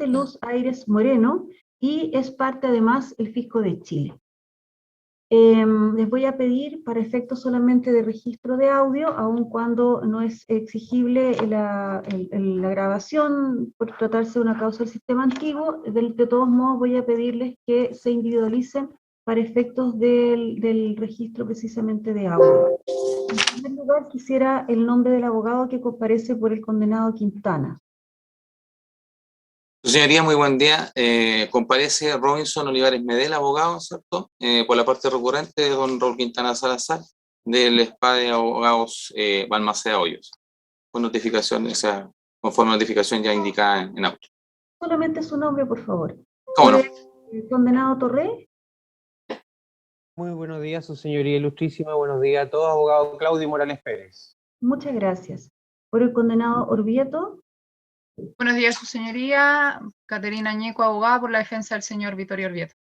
Luz Aires Moreno, y es parte además el Fisco de Chile. Les voy a pedir, para efectos solamente de registro de audio, aun cuando no es exigible la grabación por tratarse de una causa del sistema antiguo, de todos modos voy a pedirles que se individualicen para efectos del registro precisamente de audio. En primer lugar, quisiera el nombre del abogado que comparece por el condenado Quintana. Su señoría, muy buen día. Comparece Robinson Olivares Medel, abogado, ¿cierto? Por la parte recurrente de don Raúl Quintana Salazar, del SPA de abogados Balmaceda Hoyos, con notificación, o sea, conforme a notificación ya indicada en auto. Solamente su nombre, por favor. ¿Cómo no? El condenado Torré. Muy buenos días, su señoría ilustrísima. Buenos días a todos, abogado Claudio Morales Pérez. Muchas gracias. Por el condenado Orvieto. Buenos días, su señoría. Caterina Ñeco, abogada por la defensa del señor Vittorio Orvieto.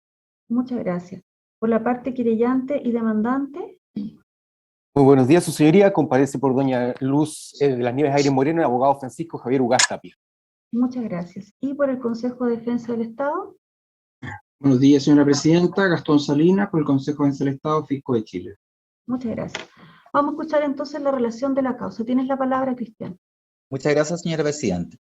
Muchas gracias. Por la parte querellante y demandante. Muy buenos días, su señoría. Comparece por doña Luz de las Nieves Aires Moreno, el abogado Francisco Javier Ugaz Tapia. Muchas gracias. Y por el Consejo de Defensa del Estado. Buenos días, señora presidenta. Gastón Salinas, por el Consejo de Defensa del Estado, Fisco de Chile. Muchas gracias. Vamos a escuchar entonces la relación de la causa. Tienes la palabra, Cristian. Muchas gracias, señora presidenta.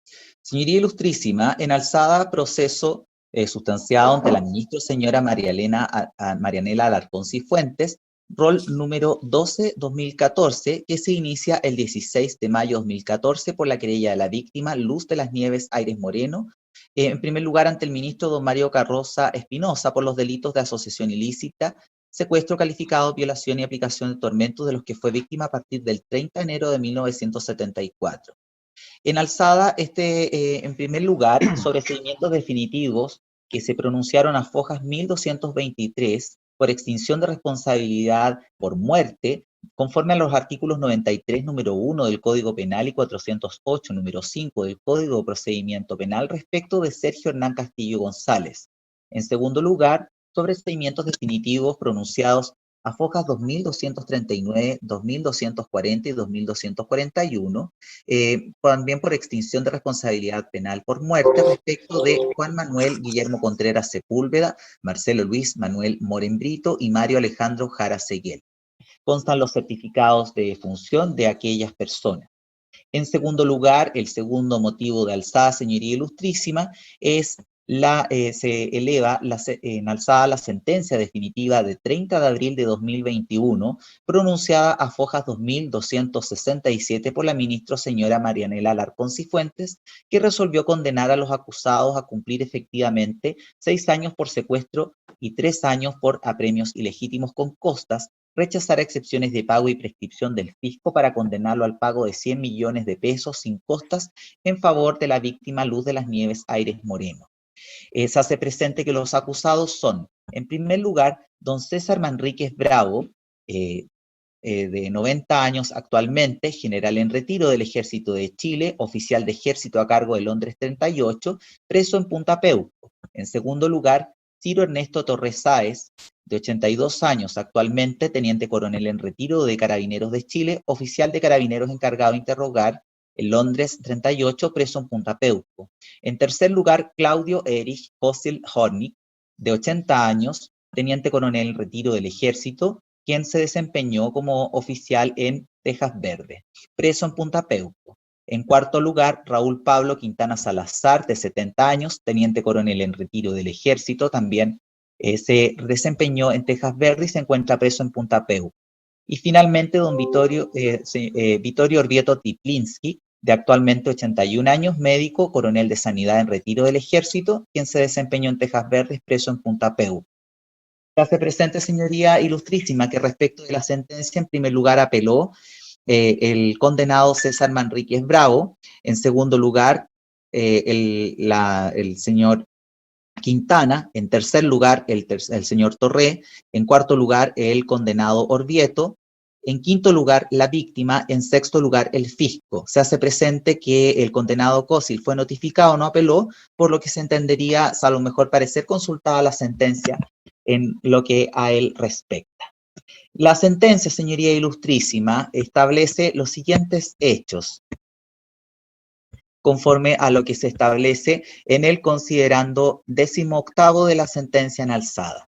Señoría ilustrísima, en alzada proceso sustanciado ante la ministra señora Marianela Alarcón Cifuentes, rol número 12-2014, que se inicia el 16 de mayo de 2014 por la querella de la víctima Luz de las Nieves Aires Moreno, en primer lugar ante el ministro don Mario Carroza Espinosa por los delitos de asociación ilícita, secuestro calificado, violación y aplicación de tormentos de los que fue víctima a partir del 30 de enero de 1974. En alzada, en primer lugar, sobre seguimientos definitivos que se pronunciaron a fojas 1223 por extinción de responsabilidad por muerte, conforme a los artículos 93, número 1 del Código Penal y 408, número 5 del Código de Procedimiento Penal respecto de Sergio Hernán Castillo González. En segundo lugar, sobre seguimientos definitivos pronunciados a fojas 2239, 2240 y 2241, también por extinción de responsabilidad penal por muerte respecto de Juan Manuel Guillermo Contreras Sepúlveda, Marcelo Luis Manuel Morenbrito y Mario Alejandro Jara Seguel. Constan los certificados de defunción de aquellas personas. En segundo lugar, el segundo motivo de alzada, señoría ilustrísima, es se eleva en alzada la sentencia definitiva de 30 de abril de 2021, pronunciada a fojas 2267 por la ministra señora Marianela Alarcón Cifuentes, que resolvió condenar a los acusados a cumplir efectivamente 6 años por secuestro y 3 años por apremios ilegítimos con costas, rechazar excepciones de pago y prescripción del fisco para condenarlo al pago de 100 millones de pesos sin costas en favor de la víctima Luz de las Nieves Aires Moreno. Se hace presente que los acusados son, en primer lugar, don César Manríquez Bravo, de 90 años actualmente, general en retiro del Ejército de Chile, oficial de ejército a cargo de Londres 38, preso en Punta Peuco. En segundo lugar, Ciro Ernesto Torres Sáez, de 82 años actualmente, teniente coronel en retiro de Carabineros de Chile, oficial de Carabineros encargado de interrogar en Londres 38, preso en Punta Peuco. En tercer lugar, Claudio Erich Fossil Hornig, de 80 años, teniente coronel en retiro del Ejército, quien se desempeñó como oficial en Tejas Verde, preso en Punta Peuco. En cuarto lugar, Raúl Pablo Quintana Salazar, de 70 años, teniente coronel en retiro del Ejército, también se desempeñó en Tejas Verde y se encuentra preso en Punta Peuco. Y finalmente, don Vittorio Orvieto Tiplinski, de actualmente 81 años, médico, coronel de sanidad en retiro del Ejército, quien se desempeñó en Tejas Verdes, preso en Punta Peuco. Se hace presente, señoría ilustrísima, que respecto de la sentencia, en primer lugar apeló el condenado César Manríquez Bravo, en segundo lugar el señor Quintana, en tercer lugar el señor Torré, en cuarto lugar el condenado Orvieto, en quinto lugar la víctima, en sexto lugar el fisco. Se hace presente que el condenado Cósil fue notificado, no apeló, por lo que se entendería, salvo mejor parecer, consultada la sentencia en lo que a él respecta. La sentencia, señoría ilustrísima, establece los siguientes hechos. conforme a lo que se establece en el considerando 18º de la sentencia en alzada.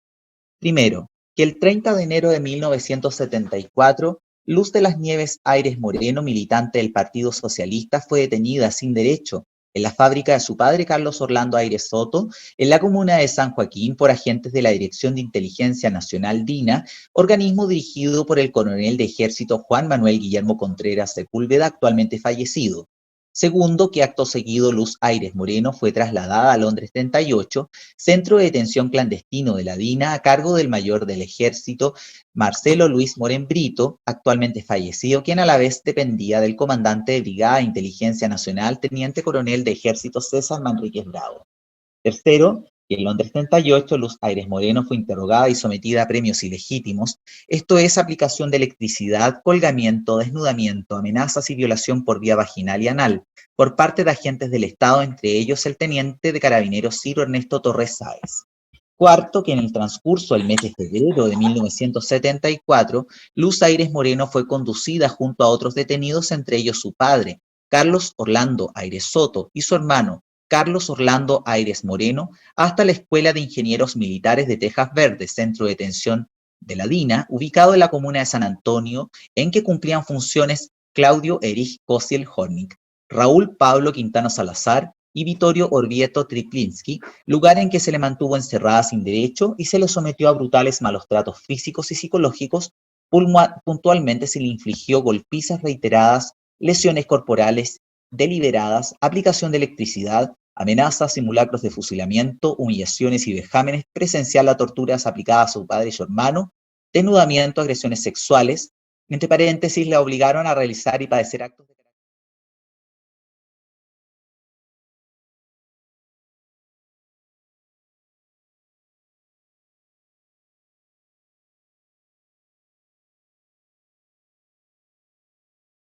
Primero, que el 30 de enero de 1974, Luz de las Nieves Aires Moreno, militante del Partido Socialista, fue detenida sin derecho en la fábrica de su padre Carlos Orlando Aires Soto, en la comuna de San Joaquín, por agentes de la Dirección de Inteligencia Nacional DINA, organismo dirigido por el coronel de ejército Juan Manuel Guillermo Contreras Sepúlveda, actualmente fallecido. Segundo, que acto seguido Luz Aires Moreno fue trasladada a Londres 38, centro de detención clandestino de la DINA, a cargo del mayor del ejército Marcelo Luis Moren Brito, actualmente fallecido, quien a la vez dependía del comandante de Brigada de Inteligencia Nacional, teniente coronel de ejército César Manríquez Bravo. Tercero, que en Londres 38, Luz Aires Moreno fue interrogada y sometida a premios ilegítimos, esto es aplicación de electricidad, colgamiento, desnudamiento, amenazas y violación por vía vaginal y anal, por parte de agentes del Estado, entre ellos el teniente de carabineros Ciro Ernesto Torres Sáez. Cuarto, que en el transcurso del mes de febrero de 1974, Luz Aires Moreno fue conducida junto a otros detenidos, entre ellos su padre, Carlos Orlando Aires Soto, y su hermano, Carlos Orlando Aires Moreno, hasta la Escuela de Ingenieros Militares de Tejas Verdes, centro de detención de la DINA, ubicado en la comuna de San Antonio, en que cumplían funciones Claudio Erich Kosiel Hornig, Raúl Pablo Quintana Salazar y Vittorio Orvieto Triplinski, lugar en que se le mantuvo encerrada sin derecho y se le sometió a brutales malos tratos físicos y psicológicos. Puntualmente se le infligió golpizas reiteradas, lesiones corporales deliberadas, aplicación de electricidad, amenazas, simulacros de fusilamiento, humillaciones y vejámenes, presencial a torturas aplicadas a su padre y su hermano, desnudamiento, agresiones sexuales. Entre paréntesis, la obligaron a realizar y padecer actos de carácter.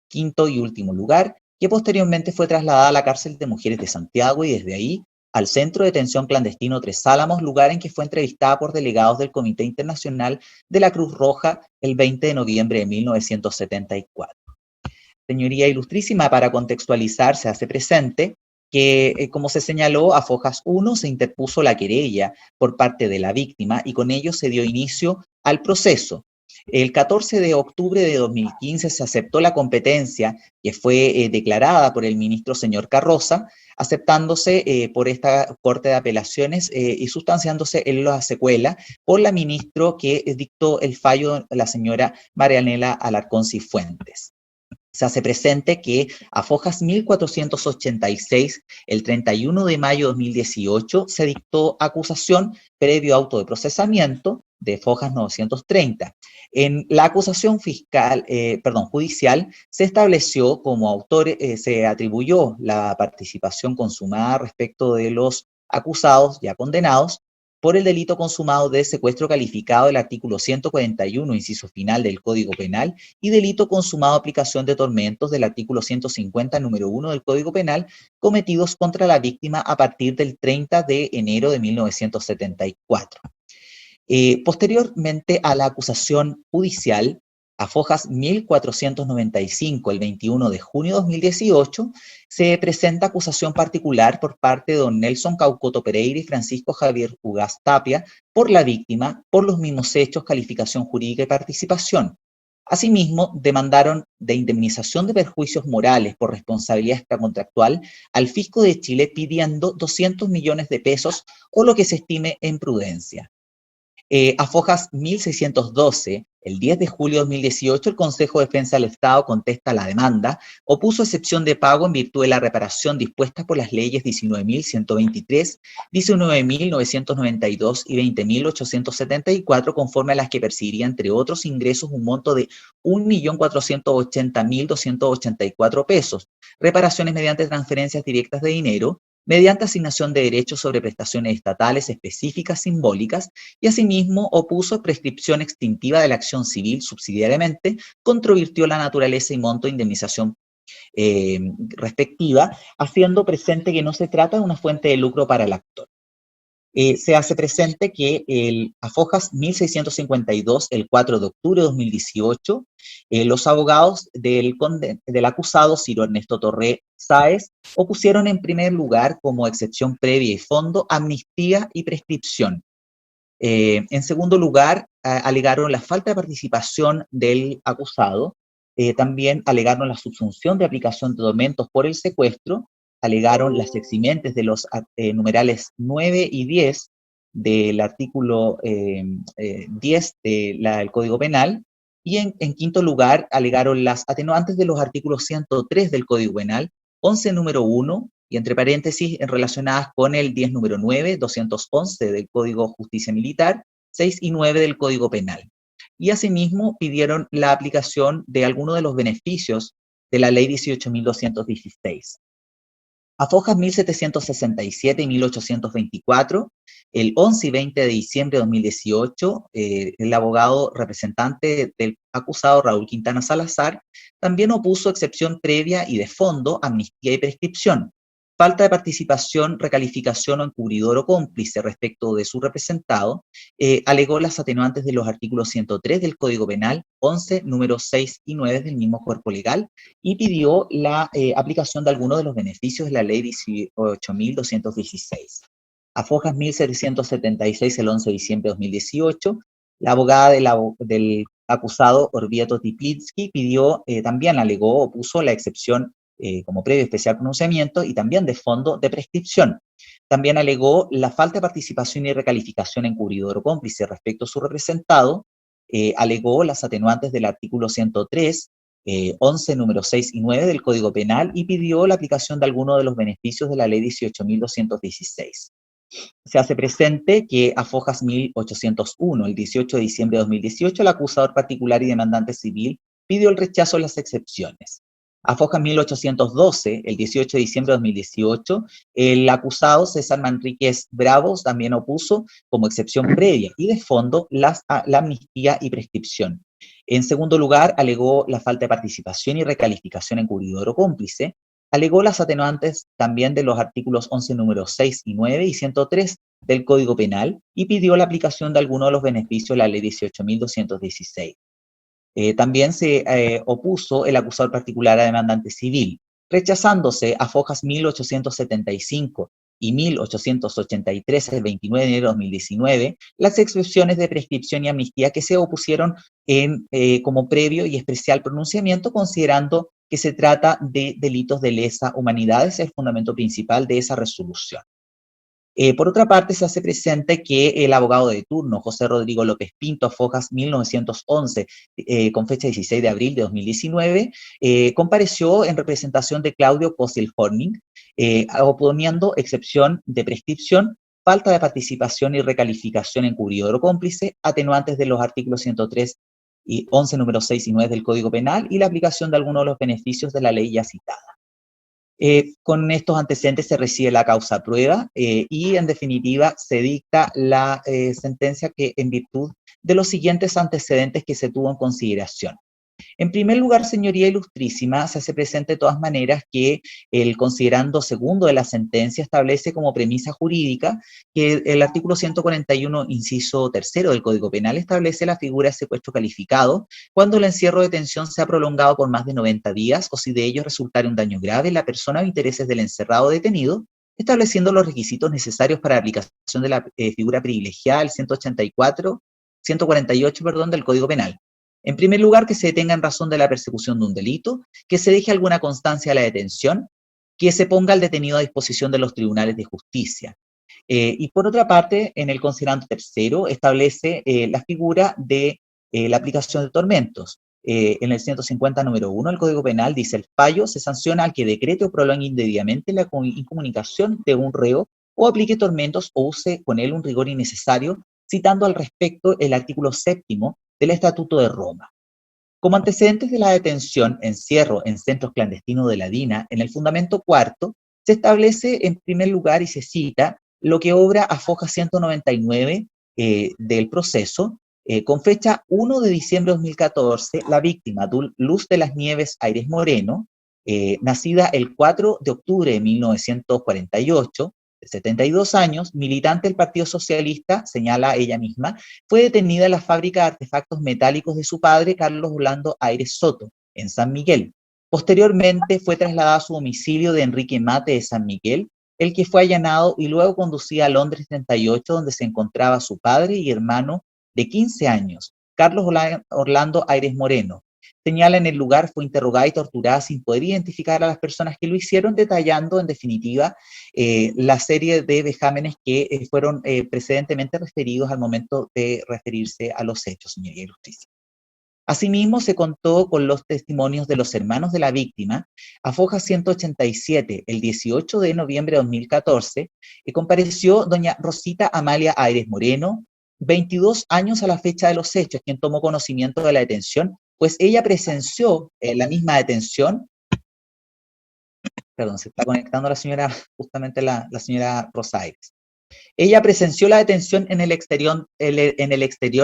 Quinto y último lugar, que posteriormente fue trasladada a la cárcel de mujeres de Santiago y desde ahí al centro de detención clandestino Tres Álamos, lugar en que fue entrevistada por delegados del Comité Internacional de la Cruz Roja el 20 de noviembre de 1974. Señoría Ilustrísima, para contextualizar, se hace presente que, como se señaló, a Fojas 1 se interpuso la querella por parte de la víctima y con ello se dio inicio al proceso. El 14 de octubre de 2015 se aceptó la competencia que fue declarada por el ministro señor Carroza, aceptándose por esta Corte de Apelaciones y sustanciándose en la secuela por la ministro que dictó el fallo, la señora Marianela Alarcón Cifuentes. Se hace presente que a Fojas 1486, el 31 de mayo de 2018, se dictó acusación previo auto de procesamiento de Fojas 930. En la acusación judicial se estableció como autor, se atribuyó la participación consumada respecto de los acusados ya condenados por el delito consumado de secuestro calificado del artículo 141, inciso final del Código Penal, y delito consumado de aplicación de tormentos del artículo 150, número 1 del Código Penal, cometidos contra la víctima a partir del 30 de enero de 1974. Posteriormente a la acusación judicial, a Fojas 1495, el 21 de junio de 2018, se presenta acusación particular por parte de don Nelson Caucoto Pereira y Francisco Javier Ugaz Tapia por la víctima, por los mismos hechos, calificación jurídica y participación. Asimismo, demandaron de indemnización de perjuicios morales por responsabilidad extracontractual al Fisco de Chile pidiendo 200 millones de pesos o lo que se estime en prudencia. A Fojas 1612, el 10 de julio de 2018, el Consejo de Defensa del Estado contesta la demanda, opuso excepción de pago en virtud de la reparación dispuesta por las leyes 19.123, 19.992 y 20.874, conforme a las que percibiría, entre otros ingresos, un monto de 1.480.284 pesos, reparaciones mediante transferencias directas de dinero, mediante asignación de derechos sobre prestaciones estatales específicas simbólicas, y asimismo opuso prescripción extintiva de la acción civil subsidiariamente, controvirtió la naturaleza y monto de indemnización respectiva, haciendo presente que no se trata de una fuente de lucro para el actor. se hace presente que el AFOJAS 1652, el 4 de octubre de 2018, los abogados del acusado Ciro Ernesto Torre Sáez opusieron en primer lugar como excepción previa y fondo amnistía y prescripción. En segundo lugar, alegaron la falta de participación del acusado, también alegaron la subsunción de aplicación de tormentos por el secuestro, alegaron las eximentes de los numerales 9 y 10 del artículo 10 del Código Penal, y en quinto lugar, alegaron las atenuantes de los artículos 103 del Código Penal, 11 número 1, y entre paréntesis relacionadas con el 10 número 9, 211 del Código Justicia Militar, 6 y 9 del Código Penal. Y asimismo pidieron la aplicación de algunos de los beneficios de la Ley 18.216. AFOJAS 1767 y 1824, el 11 y 20 de diciembre de 2018, el abogado representante del acusado Raúl Quintana Salazar también opuso excepción previa y de fondo, amnistía y prescripción, falta de participación, recalificación o encubridor o cómplice respecto de su representado, alegó las atenuantes de los artículos 103 del Código Penal, 11, números 6 y 9 del mismo cuerpo legal, y pidió la aplicación de algunos de los beneficios de la Ley 18.216. AFOJAS 1776, el 11 de diciembre de 2018, la abogada del acusado Orvieto Tiplitsky pidió, también alegó, opuso la excepción como previo especial pronunciamiento y también de fondo de prescripción. También alegó la falta de participación y recalificación encubridor o cómplice respecto a su representado, alegó las atenuantes del artículo 103, 11, números 6 y 9 del Código Penal y pidió la aplicación de algunos de los beneficios de la Ley 18.216. Se hace presente que AFOJAS 1801, el 18 de diciembre de 2018, el acusador particular y demandante civil pidió el rechazo de las excepciones. AFOJAS 1812, el 18 de diciembre de 2018, el acusado César Manríquez Bravos también opuso como excepción previa y de fondo la amnistía y prescripción. En segundo lugar, alegó la falta de participación y recalificación encubridor o cómplice, alegó las atenuantes también de los artículos 11, números 6 y 9 y 103 del Código Penal y pidió la aplicación de algunos de los beneficios de la Ley 18.216. También se opuso el acusador particular a demandante civil, rechazándose AFOJAS 1875 y 1883, el 29 de enero de 2019, las excepciones de prescripción y amnistía que se opusieron como previo y especial pronunciamiento, considerando que se trata de delitos de lesa humanidad, es el fundamento principal de esa resolución. Por otra parte, se hace presente que el abogado de turno, José Rodrigo López Pinto, AFOJAS 1911, con fecha 16 de abril de 2019, compareció en representación de Claudio Kosil-Horning, oponiendo excepción de prescripción, falta de participación y recalificación encubridor o cómplice, atenuantes de los artículos 103 y 11, números 6 y 9 del Código Penal, y la aplicación de algunos de los beneficios de la ley ya citada. Con estos antecedentes se recibe la causa prueba y en definitiva se dicta la sentencia que en virtud de los siguientes antecedentes que se tuvo en consideración. En primer lugar, señoría ilustrísima, se hace presente de todas maneras que el considerando segundo de la sentencia establece como premisa jurídica que el artículo 141, inciso tercero del Código Penal establece la figura de secuestro calificado cuando el encierro de detención sea prolongado por más de 90 días o si de ello resultare un daño grave en la persona o intereses del encerrado o detenido, estableciendo los requisitos necesarios para la aplicación de la figura privilegiada del 148, del Código Penal. En primer lugar, que se detenga en razón de la persecución de un delito, que se deje alguna constancia de la detención, que se ponga al detenido a disposición de los tribunales de justicia. Y por otra parte, en el considerando tercero, establece la figura de la aplicación de tormentos. En el 150, número 1, el Código Penal dice: el fallo se sanciona al que decrete o prolongue indebidamente la incomunicación de un reo o aplique tormentos o use con él un rigor innecesario, citando al respecto el artículo 7º del Estatuto de Roma. Como antecedentes de la detención, encierro en centros clandestinos de la DINA, en el fundamento cuarto, se establece en primer lugar y se cita lo que obra AFOJAS 199 del proceso, con fecha 1 de diciembre de 2014, la víctima Luz de las Nieves Aires Moreno, nacida el 4 de octubre de 1948, de 72 años, militante del Partido Socialista, señala ella misma, fue detenida en la fábrica de artefactos metálicos de su padre, Carlos Orlando Aires Soto, en San Miguel. Posteriormente fue trasladada a su domicilio de Enrique Mate de San Miguel, el que fue allanado y luego conducida a Londres 38, donde se encontraba su padre y hermano de 15 años, Carlos Orlando Aires Moreno. Señala en el lugar fue interrogada y torturada sin poder identificar a las personas que lo hicieron, detallando en definitiva la serie de vejámenes que fueron precedentemente referidos al momento de referirse a los hechos, señoría ilustrísima. Asimismo, se contó con los testimonios de los hermanos de la víctima. A Foja 187, el 18 de noviembre de 2014, compareció doña Rosita Amalia Aires Moreno, 22 años a la fecha de los hechos, quien tomó conocimiento de la detención, pues ella presenció la misma detención. Perdón, se está conectando la señora, justamente la señora Rosa Aires. Ella presenció la detención en el exterior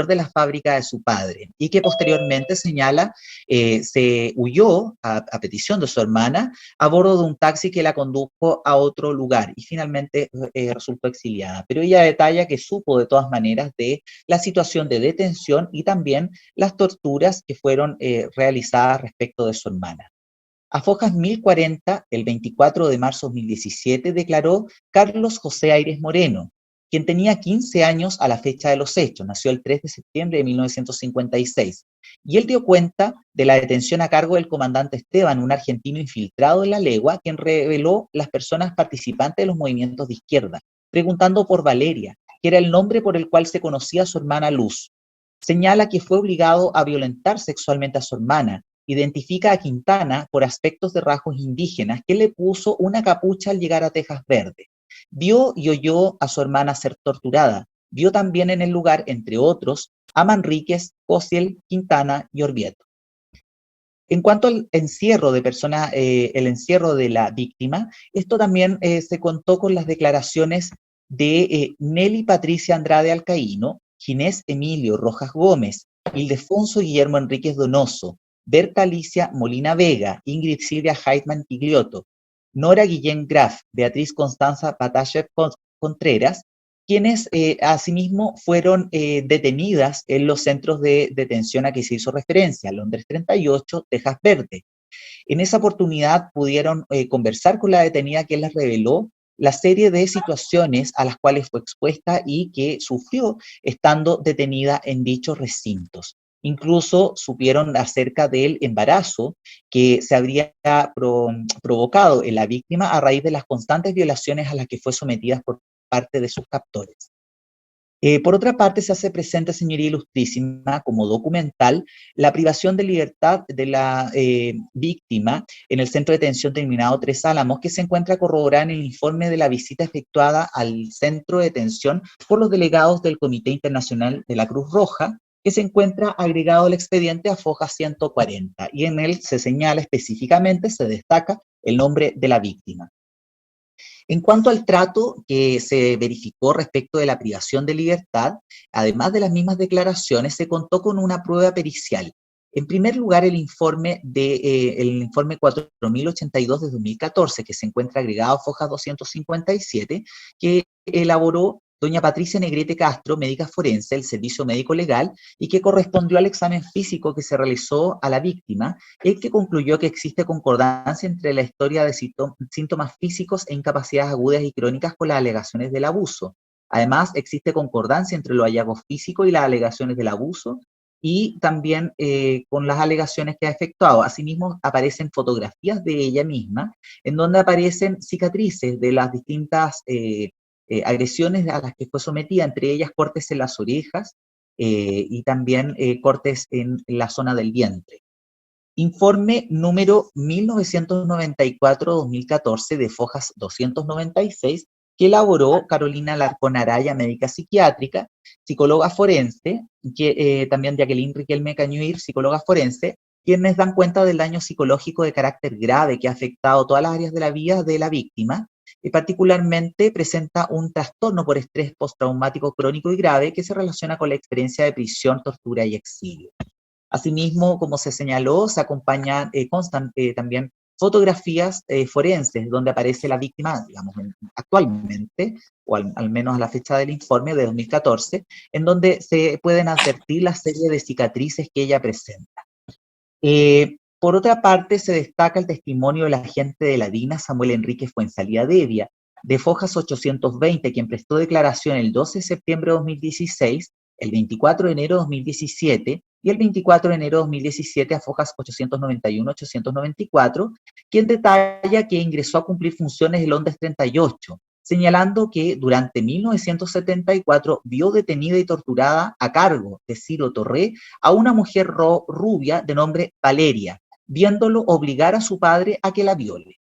de la fábrica de su padre y que posteriormente, señala, se huyó a petición de su hermana a bordo de un taxi que la condujo a otro lugar y finalmente resultó exiliada. Pero ella detalla que supo de todas maneras de la situación de detención y también las torturas que fueron realizadas respecto de su hermana. A Fojas 1040, el 24 de marzo de 2017, declaró Carlos José Aires Moreno, quien tenía 15 años a la fecha de los hechos, nació el 3 de septiembre de 1956, y él dio cuenta de la detención a cargo del comandante Esteban, un argentino infiltrado en la legua, quien reveló las personas participantes de los movimientos de izquierda, preguntando por Valeria, que era el nombre por el cual se conocía a su hermana Luz. Señala que fue obligado a violentar sexualmente a su hermana. Identifica a Quintana por aspectos de rasgos indígenas, que le puso una capucha al llegar a Tejas Verde. Vio y oyó a su hermana ser torturada. Vio también en el lugar, entre otros, a Manríquez, Cosiel, Quintana y Orvieto. En cuanto al encierro de el encierro de la víctima, esto también se contó con las declaraciones de Nelly Patricia Andrade Alcaíno, Ginés Emilio Rojas Gómez, Ildefonso Guillermo Enríquez Donoso, Berta Alicia Molina Vega, Ingrid Silvia Heitman Gigliotto, Nora Guillén Graf, Beatriz Constanza Patashev Contreras, quienes asimismo fueron detenidas en los centros de detención a que se hizo referencia, Londres 38, Tejas Verde. En esa oportunidad pudieron conversar con la detenida, quien les reveló la serie de situaciones a las cuales fue expuesta y que sufrió estando detenida en dichos recintos. Incluso supieron acerca del embarazo que se habría provocado en la víctima a raíz de las constantes violaciones a las que fue sometida por parte de sus captores. Por otra parte, se hace presente, señoría ilustrísima, como documental, la privación de libertad de la víctima en el centro de detención denominado Tres Álamos, que se encuentra corroborada en el informe de la visita efectuada al centro de detención por los delegados del Comité Internacional de la Cruz Roja, que se encuentra agregado al expediente a Foja 140, y en él se señala específicamente, se destaca el nombre de la víctima. En cuanto al trato que se verificó respecto de la privación de libertad, además de las mismas declaraciones, se contó con una prueba pericial. En primer lugar, el informe 4082 de 2014, que se encuentra agregado a Foja 257, que elaboró doña Patricia Negrete Castro, médica forense del Servicio Médico Legal, y que correspondió al examen físico que se realizó a la víctima, el que concluyó que existe concordancia entre la historia de síntomas físicos e incapacidades agudas y crónicas con las alegaciones del abuso. Además, existe concordancia entre los hallazgos físicos y las alegaciones del abuso, y también con las alegaciones que ha efectuado. Asimismo, aparecen fotografías de ella misma, en donde aparecen cicatrices de las distintas agresiones a las que fue sometida, entre ellas cortes en las orejas y también cortes en la zona del vientre. Informe número 1994-2014 de Fojas 296, que elaboró Carolina Alarcón Araya, médica psiquiátrica, psicóloga forense, que, también Jacqueline Riquelme Cañuir, psicóloga forense, quienes dan cuenta del daño psicológico de carácter grave que ha afectado todas las áreas de la vida de la víctima, y particularmente presenta un trastorno por estrés postraumático crónico y grave que se relaciona con la experiencia de prisión, tortura y exilio. Asimismo, como se señaló, se acompañan, constan también fotografías forenses donde aparece la víctima, digamos, actualmente, o al menos a la fecha del informe de 2014, en donde se pueden advertir la serie de cicatrices que ella presenta. Por otra parte, se destaca el testimonio del agente de la DINA, Samuel Enrique Fuenzalía Devia, de Fojas 820, quien prestó declaración el 12 de septiembre de 2016, el 24 de enero de 2017 y el 24 de enero de 2017 a Fojas 891-894, quien detalla que ingresó a cumplir funciones del Londres 38, señalando que durante 1974 vio detenida y torturada a cargo de Ciro Torré a una mujer rubia de nombre Valeria, viéndolo obligar a su padre a que la viole.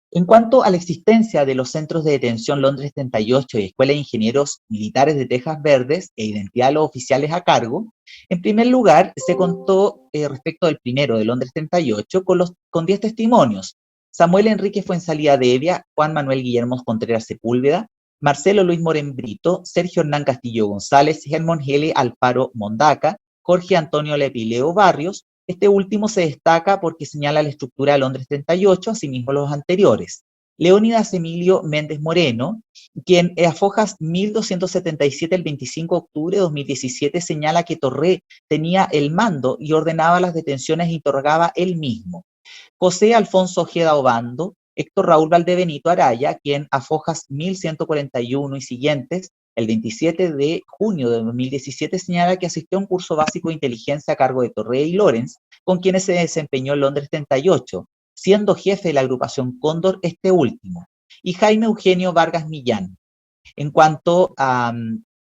En cuanto a la existencia de los centros de detención Londres 38 y Escuela de Ingenieros Militares de Tejas Verdes e identidad de los oficiales a cargo, en primer lugar se contó respecto del primero de Londres 38 con 10 testimonios: Samuel Enrique Fuenzalía Devia, Juan Manuel Guillermo Contreras Sepúlveda, Marcelo Luis Morén Brito, Sergio Hernán Castillo González, Germán Gele Alfaro Mondaca, Jorge Antonio Lepileo Barrios. Este último se destaca porque señala la estructura de Londres 38, asimismo los anteriores. Leónidas Emilio Méndez Moreno, quien a Fojas 1277 el 25 de octubre de 2017 señala que Torré tenía el mando y ordenaba las detenciones e interrogaba él mismo. José Alfonso Ojeda Obando, Héctor Raúl Valdebenito Araya, quien a Fojas 1141 y siguientes, el 27 de junio de 2017, señala que asistió a un curso básico de inteligencia a cargo de Torré y Lorenz, con quienes se desempeñó en Londres 38, siendo jefe de la agrupación Cóndor este último, y Jaime Eugenio Vargas Millán. En cuanto a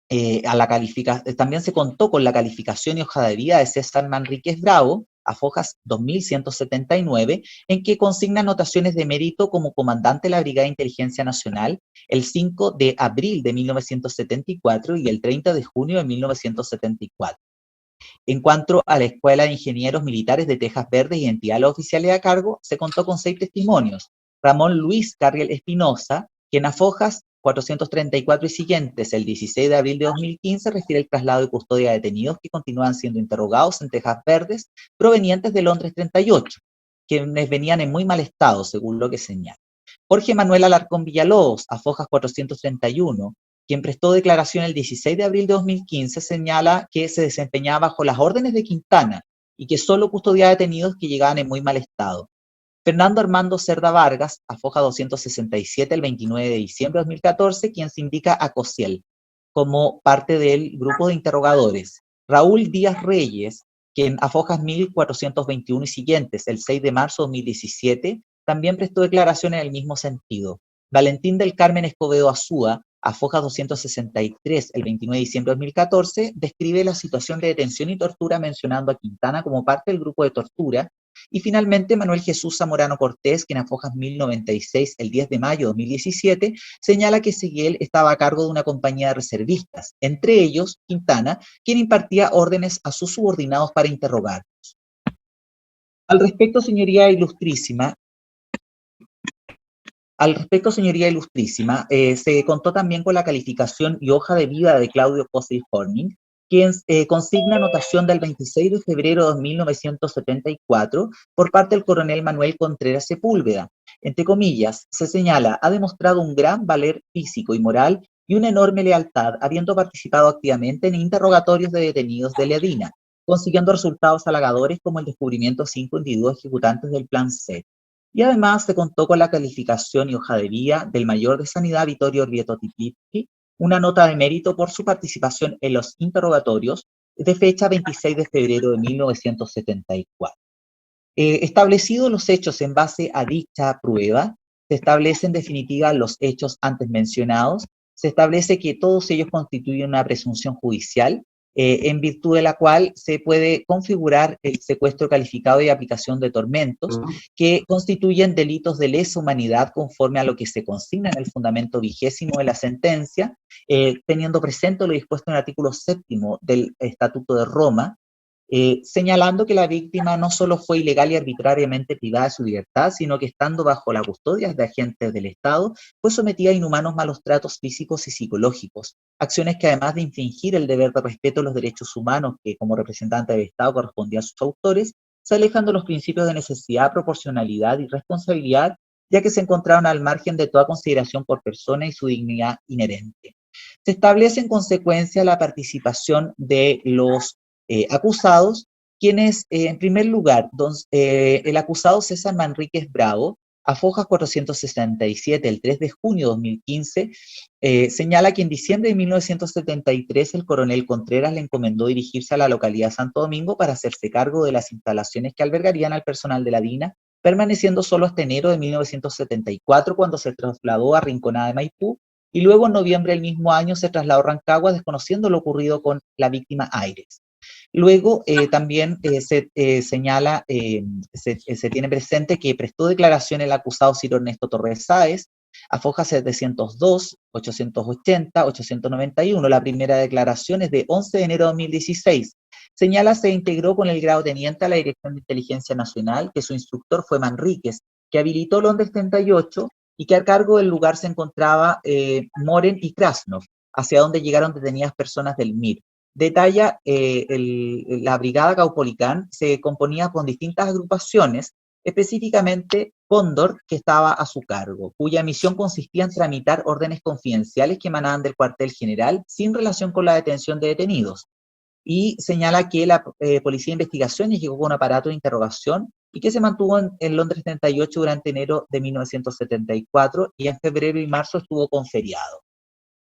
la calificación, también se contó con la calificación y hoja de vida de César Manríquez Bravo, a Fojas 2179, en que consigna anotaciones de mérito como comandante de la Brigada de Inteligencia Nacional el 5 de abril de 1974 y el 30 de junio de 1974. En cuanto a la Escuela de Ingenieros Militares de Tejas Verdes y entidad de los oficiales a cargo, se contó con 6 testimonios. Ramón Luis Carriel Espinosa, quien a Fojas 434 y siguientes, el 16 de abril de 2015, refiere el traslado y custodia de detenidos que continúan siendo interrogados en Tejas Verdes, provenientes de Londres 38, quienes venían en muy mal estado, según lo que señala. Jorge Manuel Alarcón Villalobos, a Fojas 431, quien prestó declaración el 16 de abril de 2015, señala que se desempeñaba bajo las órdenes de Quintana y que solo custodiaba detenidos que llegaban en muy mal estado. Fernando Armando Cerda Vargas, a Foja 267, el 29 de diciembre de 2014, quien se indica a Cociel como parte del grupo de interrogadores. Raúl Díaz Reyes, quien a Fojas 1421 y siguientes, el 6 de marzo de 2017, también prestó declaración en el mismo sentido. Valentín del Carmen Escobedo Azúa, a Fojas 263, el 29 de diciembre de 2014, describe la situación de detención y tortura mencionando a Quintana como parte del grupo de tortura. Y finalmente, Manuel Jesús Zamorano Cortés, quien a Fojas 1096, el 10 de mayo de 2017, señala que Seguiel estaba a cargo de una compañía de reservistas, entre ellos Quintana, quien impartía órdenes a sus subordinados para interrogarlos. Al respecto, señoría ilustrísima, se contó también con la calificación y hoja de vida de Claudio Cossey Horning, quien consigna anotación del 26 de febrero de 1974 por parte del coronel Manuel Contreras Sepúlveda. Entre comillas, se señala, ha demostrado un gran valer físico y moral y una enorme lealtad, habiendo participado activamente en interrogatorios de detenidos de la DINA, consiguiendo resultados halagadores como el descubrimiento de 5 individuos ejecutantes del Plan Z. Y además se contó con la calificación y hoja de vida del mayor de Sanidad Vittorio Orvieto Tiplitsky, una nota de mérito por su participación en los interrogatorios de fecha 26 de febrero de 1974. Establecidos los hechos en base a dicha prueba, se establecen en definitiva los hechos antes mencionados, se establece que todos ellos constituyen una presunción judicial, en virtud de la cual se puede configurar el secuestro calificado y aplicación de tormentos, que constituyen delitos de lesa humanidad conforme a lo que se consigna en el fundamento 20º de la sentencia, teniendo presente lo dispuesto en el artículo 7º del Estatuto de Roma, señalando que la víctima no solo fue ilegal y arbitrariamente privada de su libertad, sino que estando bajo la custodia de agentes del Estado, fue sometida a inhumanos malos tratos físicos y psicológicos, acciones que además de infringir el deber de respeto a los derechos humanos que como representante del Estado correspondía a sus autores, se alejan de los principios de necesidad, proporcionalidad y responsabilidad, ya que se encontraron al margen de toda consideración por persona y su dignidad inherente. Se establece en consecuencia la participación de los acusados, quienes, en primer lugar, el acusado César Manríquez Bravo, a Fojas 467, el 3 de junio de 2015, señala que en diciembre de 1973 el coronel Contreras le encomendó dirigirse a la localidad de Santo Domingo para hacerse cargo de las instalaciones que albergarían al personal de la DINA, permaneciendo solo hasta enero de 1974, cuando se trasladó a Rinconada de Maipú, y luego en noviembre del mismo año se trasladó a Rancagua, desconociendo lo ocurrido con la víctima Aires. Luego también se señala, se tiene presente que prestó declaración el acusado Ciro Ernesto Torres Sáez, a Fojas 702, 880, 891. La primera declaración es de 11 de enero de 2016. Señala se integró con el grado teniente a la Dirección de Inteligencia Nacional, que su instructor fue Manríquez, que habilitó Londres 38 y que a cargo del lugar se encontraba Moren y Krasnov, hacia donde llegaron detenidas personas del MIR. Detalla, la Brigada Caupolicán se componía con distintas agrupaciones, específicamente Cóndor, que estaba a su cargo, cuya misión consistía en tramitar órdenes confidenciales que emanaban del cuartel general sin relación con la detención de detenidos. Y señala que la Policía de Investigaciones llegó con un aparato de interrogación y que se mantuvo en Londres 38 durante enero de 1974 y en febrero y marzo estuvo con feriado.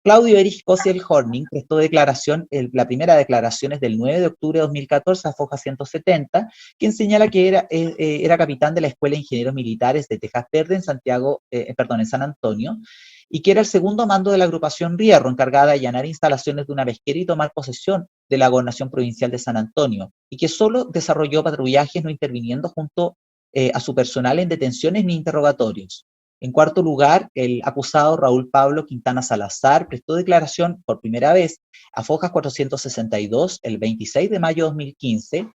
Claudio Erich Kossiel-Horning prestó declaración, la primera declaración es del 9 de octubre de 2014 a Foja 170, quien señala que era capitán de la Escuela de Ingenieros Militares de Tejas Verde en en San Antonio, y que era el segundo mando de la agrupación Rierro, encargada de allanar instalaciones de una pesquera y tomar posesión de la gobernación provincial de San Antonio, y que solo desarrolló patrullajes no interviniendo junto a su personal en detenciones ni interrogatorios. En cuarto lugar, el acusado Raúl Pablo Quintana Salazar prestó declaración por primera vez a Fojas 462 el 26 de mayo de 2015,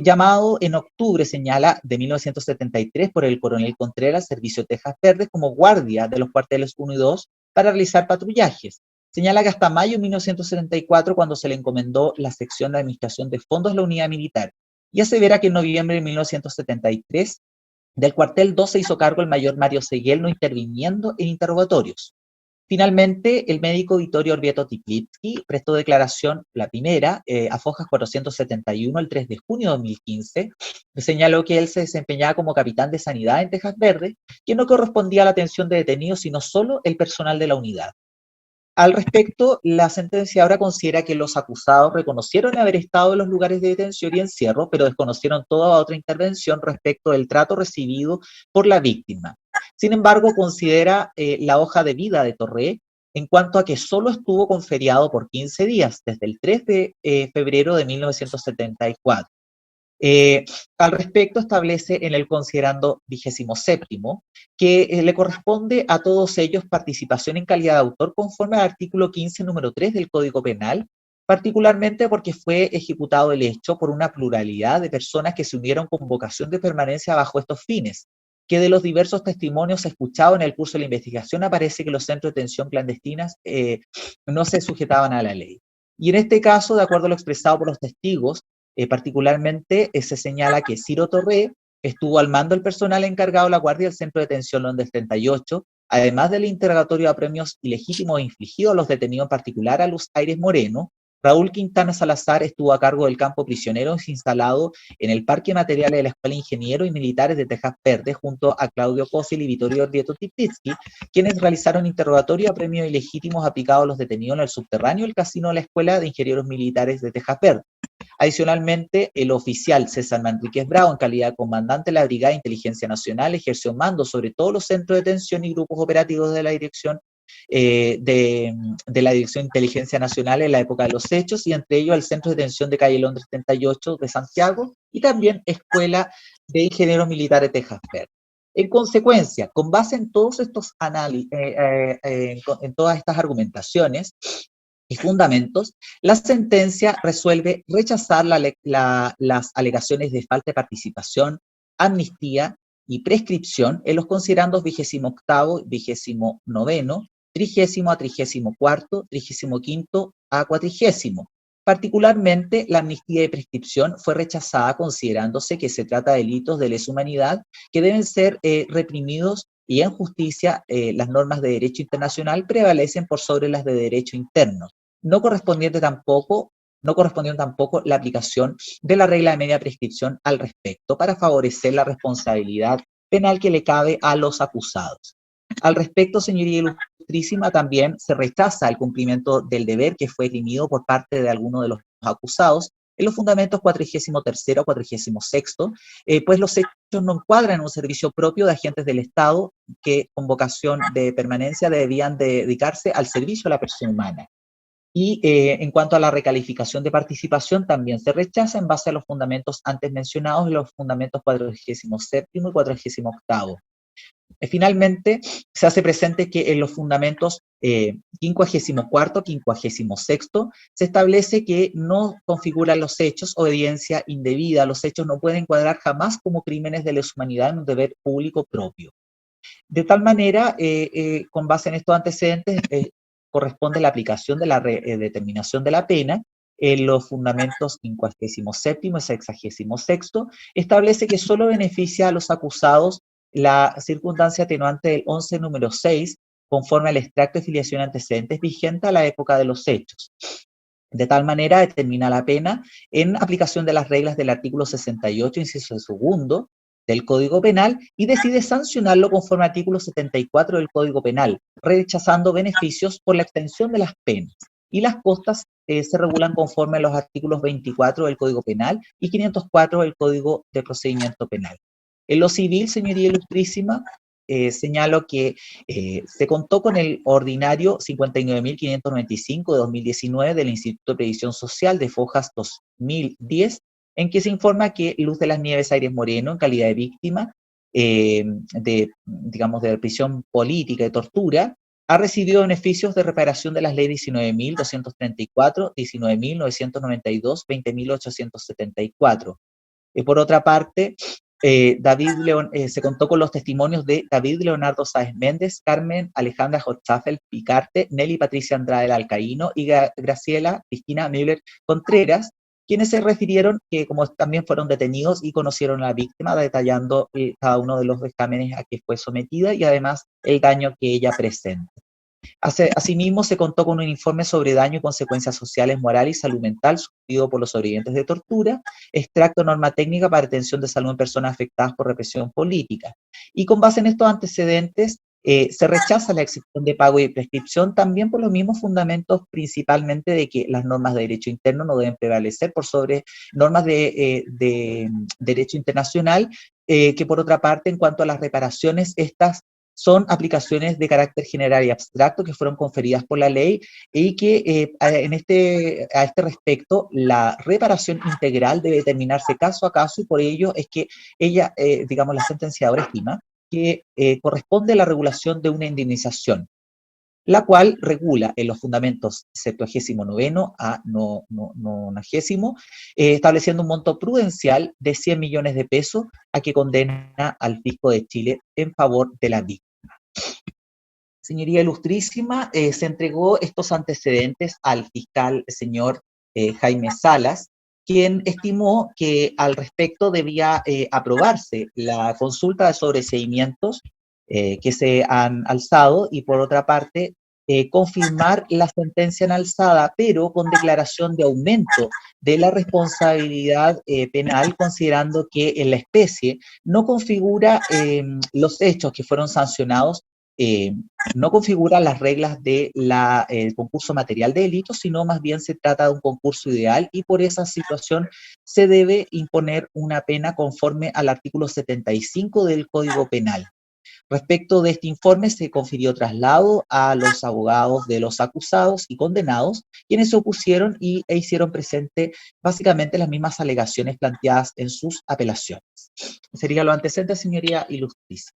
llamado en octubre, señala, de 1973 por el coronel Contreras, Servicio Tejas Verdes, como guardia de los cuarteles 1 y 2 para realizar patrullajes. Señala que hasta mayo de 1974, cuando se le encomendó la sección de administración de fondos de la unidad militar, y asevera que en noviembre de 1973 del cuartel 2 se hizo cargo el mayor Mario Seguel, no interviniendo en interrogatorios. Finalmente, el médico Vittorio Orvieto Tiplitsky prestó declaración, la primera, a Fojas 471 el 3 de junio de 2015, señaló que él se desempeñaba como capitán de sanidad en Tejas Verde, que no correspondía a la atención de detenidos, sino solo el personal de la unidad. Al respecto, la sentencia ahora considera que los acusados reconocieron haber estado en los lugares de detención y encierro, pero desconocieron toda otra intervención respecto del trato recibido por la víctima. Sin embargo, considera la hoja de vida de Torré en cuanto a que solo estuvo con feriado por 15 días, desde el 3 de febrero de 1974. Al respecto establece en el considerando 27 que le corresponde a todos ellos participación en calidad de autor conforme al artículo 15, número 3 del Código Penal, particularmente porque fue ejecutado el hecho por una pluralidad de personas que se unieron con vocación de permanencia bajo estos fines, que de los diversos testimonios escuchados en el curso de la investigación aparece que los centros de detención clandestinas no se sujetaban a la ley. Y en este caso, de acuerdo a lo expresado por los testigos, particularmente se señala que Ciro Torré estuvo al mando del personal encargado de la guardia del Centro de Detención Londres 38, además del interrogatorio a premios ilegítimos infligidos a los detenidos, en particular a Luz Aires Moreno. Raúl Quintana Salazar estuvo a cargo del campo prisioneros instalado en el Parque Materiales de la Escuela de Ingenieros y Militares de Tejas Verde, junto a Claudio Kossiel y Vittorio Orvieto Tiplitsky, quienes realizaron interrogatorio a premios ilegítimos aplicados a los detenidos en el subterráneo del casino de la Escuela de Ingenieros Militares de Tejas Verde. Adicionalmente, el oficial César Manríquez Bravo, en calidad de comandante de la Brigada de Inteligencia Nacional, ejerció mando sobre todos los centros de detención y grupos operativos de la Dirección de la Dirección de Inteligencia Nacional en la época de los hechos, y entre ellos el Centro de Detención de Calle Londres 38 de Santiago y también Escuela de Ingenieros Militares de Tejas Verde. En consecuencia, con base en todos estos análisis, en todas estas argumentaciones y fundamentos, la sentencia resuelve rechazar las alegaciones de falta de participación, amnistía y prescripción en los considerandos 28º, 29º, 30º a 34º, 35º a 40º, Particularmente, la amnistía de prescripción fue rechazada considerándose que se trata de delitos de lesa humanidad que deben ser reprimidos y en justicia las normas de derecho internacional prevalecen por sobre las de derecho interno, no correspondiendo tampoco la aplicación de la regla de media prescripción al respecto para favorecer la responsabilidad penal que le cabe a los acusados. Al respecto, señoría ilustrísima, también se rechaza el cumplimiento del deber que fue eximido por parte de alguno de los acusados en los fundamentos 43º o 46º, pues los hechos no encuadran en un servicio propio de agentes del Estado que con vocación de permanencia debían dedicarse al servicio a la persona humana. Y en cuanto a la recalificación de participación, también se rechaza en base a los fundamentos antes mencionados, los fundamentos 47º y 48º. Finalmente, se hace presente que en los fundamentos 54º, 56º, se establece que no configuran los hechos obediencia indebida. Los hechos no pueden encuadrar jamás como crímenes de lesa humanidad en un deber público propio. De tal manera, con base en estos antecedentes, corresponde la aplicación de la determinación de la pena. En los fundamentos 57º y 66º, establece que solo beneficia a los acusados la circunstancia atenuante del 11 número 6, conforme al extracto de filiación antecedentes vigente a la época de los hechos. De tal manera determina la pena en aplicación de las reglas del artículo 68, inciso segundo, del Código Penal y decide sancionarlo conforme al artículo 74 del Código Penal, rechazando beneficios por la extensión de las penas. Y las costas se regulan conforme a los artículos 24 del Código Penal y 504 del Código de Procedimiento Penal. En lo civil, señoría ilustrísima, señalo que se contó con el ordinario 59.595 de 2019 del Instituto de Previsión Social de Fojas 2010, en que se informa que Luz de las Nieves Aires Moreno, en calidad de víctima de prisión política y tortura, ha recibido beneficios de reparación de las leyes 19.234, 19.992, 20.874. Por otra parte, se contó con los testimonios de David Leonardo Sáez Méndez, Carmen Alejandra Hochafel Picarte, Nelly Patricia Andrade Alcaíno y Graciela Cristina Müller Contreras, quienes se refirieron que como también fueron detenidos y conocieron a la víctima, detallando cada uno de los vejámenes a que fue sometida y además el daño que ella presenta. Asimismo, se contó con un informe sobre daño y consecuencias sociales, morales y salud mental sufrido por los sobrevivientes de tortura, extracto de norma técnica para atención de salud en personas afectadas por represión política. Y con base en estos antecedentes, se rechaza la excepción de pago y prescripción también por los mismos fundamentos, principalmente de que las normas de derecho interno no deben prevalecer por sobre normas de derecho internacional, que por otra parte, en cuanto a las reparaciones, estas son aplicaciones de carácter general y abstracto que fueron conferidas por la ley y que a este respecto la reparación integral debe determinarse caso a caso y por ello es que ella, la sentenciadora estima que corresponde a la regulación de una indemnización, la cual regula en los fundamentos 79º a 90º, estableciendo un monto prudencial de 100 millones de pesos a que condena al fisco de Chile en favor de la víctima. Señoría ilustrísima, se entregó estos antecedentes al fiscal señor Jaime Salas, quien estimó que al respecto debía aprobarse la consulta de sobreseimientos que se han alzado y por otra parte confirmar la sentencia en alzada, pero con declaración de aumento de la responsabilidad penal, considerando que en la especie no configura los hechos que fueron sancionados, no configura las reglas del concurso material de delito, sino más bien se trata de un concurso ideal y por esa situación se debe imponer una pena conforme al artículo 75 del Código Penal. Respecto de este informe se confirió traslado a los abogados de los acusados y condenados, quienes se opusieron e hicieron presente básicamente las mismas alegaciones planteadas en sus apelaciones. Sería lo antecedente, señoría ilustrísima.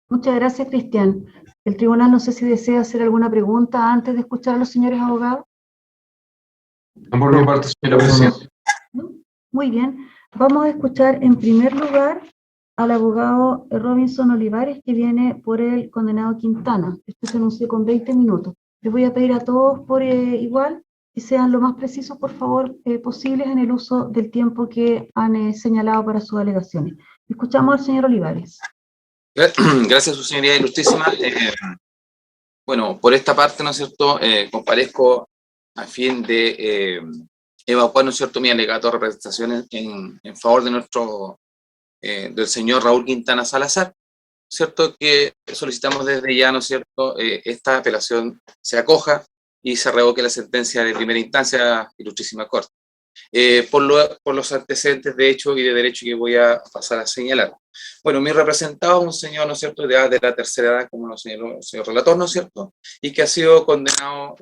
Muchas gracias, Cristian. El tribunal no sé si desea hacer alguna pregunta antes de escuchar a los señores abogados. Por mi parte, señora presidenta. Muy bien. Vamos a escuchar en primer lugar al abogado Robinson Olivares, que viene por el condenado Quintana. Este se anunció con 20 minutos. Les voy a pedir a todos por igual que sean lo más precisos, por favor, posibles en el uso del tiempo que han señalado para sus alegaciones. Escuchamos al señor Olivares. Gracias, su señoría ilustrísima. Bueno, por esta parte, ¿no es cierto?, comparezco a fin de evacuar, ¿no es cierto?, mi alegato de representación en favor de del señor Raúl Quintana Salazar, ¿cierto?, que solicitamos desde ya, ¿no es cierto?, esta apelación se acoja y se revoque la sentencia de primera instancia, ilustrísima Corte. Por los antecedentes de hecho y de derecho que voy a pasar a señalar. Bueno, mi representado es un señor, ¿no es cierto?, de la tercera edad, como lo señaló el señor relator, ¿no es cierto?, y que ha sido condenado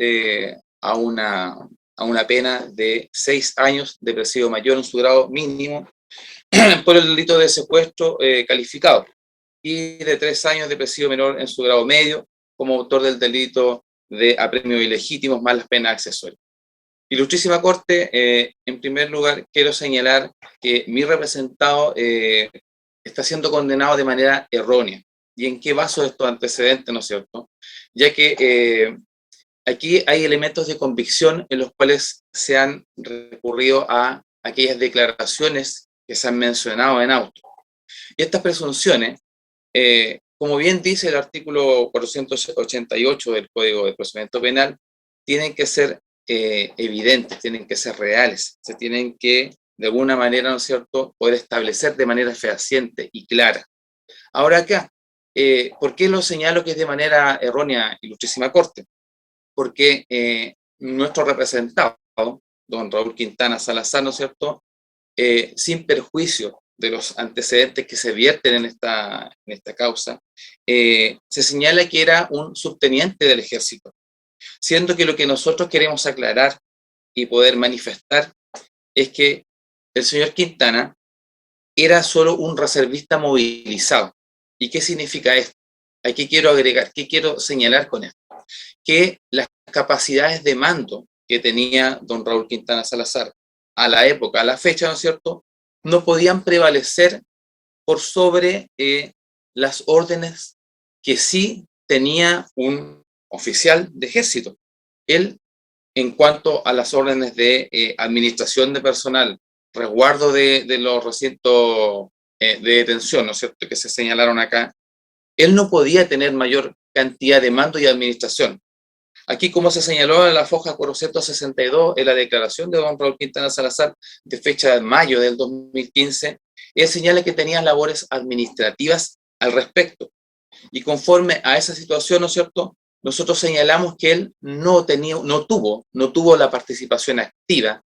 a una pena de 6 años de presidio mayor en su grado mínimo por el delito de secuestro calificado y de 3 años de presidio menor en su grado medio como autor del delito de apremio ilegítimos más las penas accesorias. Ilustrísima Corte, en primer lugar quiero señalar que mi representado está siendo condenado de manera errónea. ¿Y en qué baso estos antecedentes, no es cierto? Ya que aquí hay elementos de convicción en los cuales se han recurrido a aquellas declaraciones que se han mencionado en auto. Y estas presunciones, como bien dice el artículo 488 del Código de Procedimiento Penal, tienen que ser evidentes, tienen que ser reales, se tienen que, de alguna manera, ¿no es cierto?, poder establecer de manera fehaciente y clara. Ahora acá, ¿por qué lo señalo que es de manera errónea, ilustrísima Corte? Porque nuestro representado, don Raúl Quintana Salazar, ¿no es cierto?, sin perjuicio de los antecedentes que se vierten en esta causa, se señala que era un subteniente del ejército, siendo que lo que nosotros queremos aclarar y poder manifestar es que el señor Quintana era solo un reservista movilizado. ¿Y qué significa esto? Aquí quiero agregar, ¿qué quiero señalar con esto? Que las capacidades de mando que tenía don Raúl Quintana Salazar a la época, a la fecha, ¿no es cierto?, no podían prevalecer por sobre las órdenes que sí tenía un oficial de ejército. Él, en cuanto a las órdenes de administración de personal, resguardo de los recintos de detención, ¿no es cierto?, que se señalaron acá, él no podía tener mayor cantidad de mando y administración. Aquí, como se señaló en la foja 462, en la declaración de don Raúl Quintana Salazar, de fecha de mayo del 2015, él señala que tenía labores administrativas al respecto. Y conforme a esa situación, ¿no es cierto?, nosotros señalamos que él no tuvo la participación activa,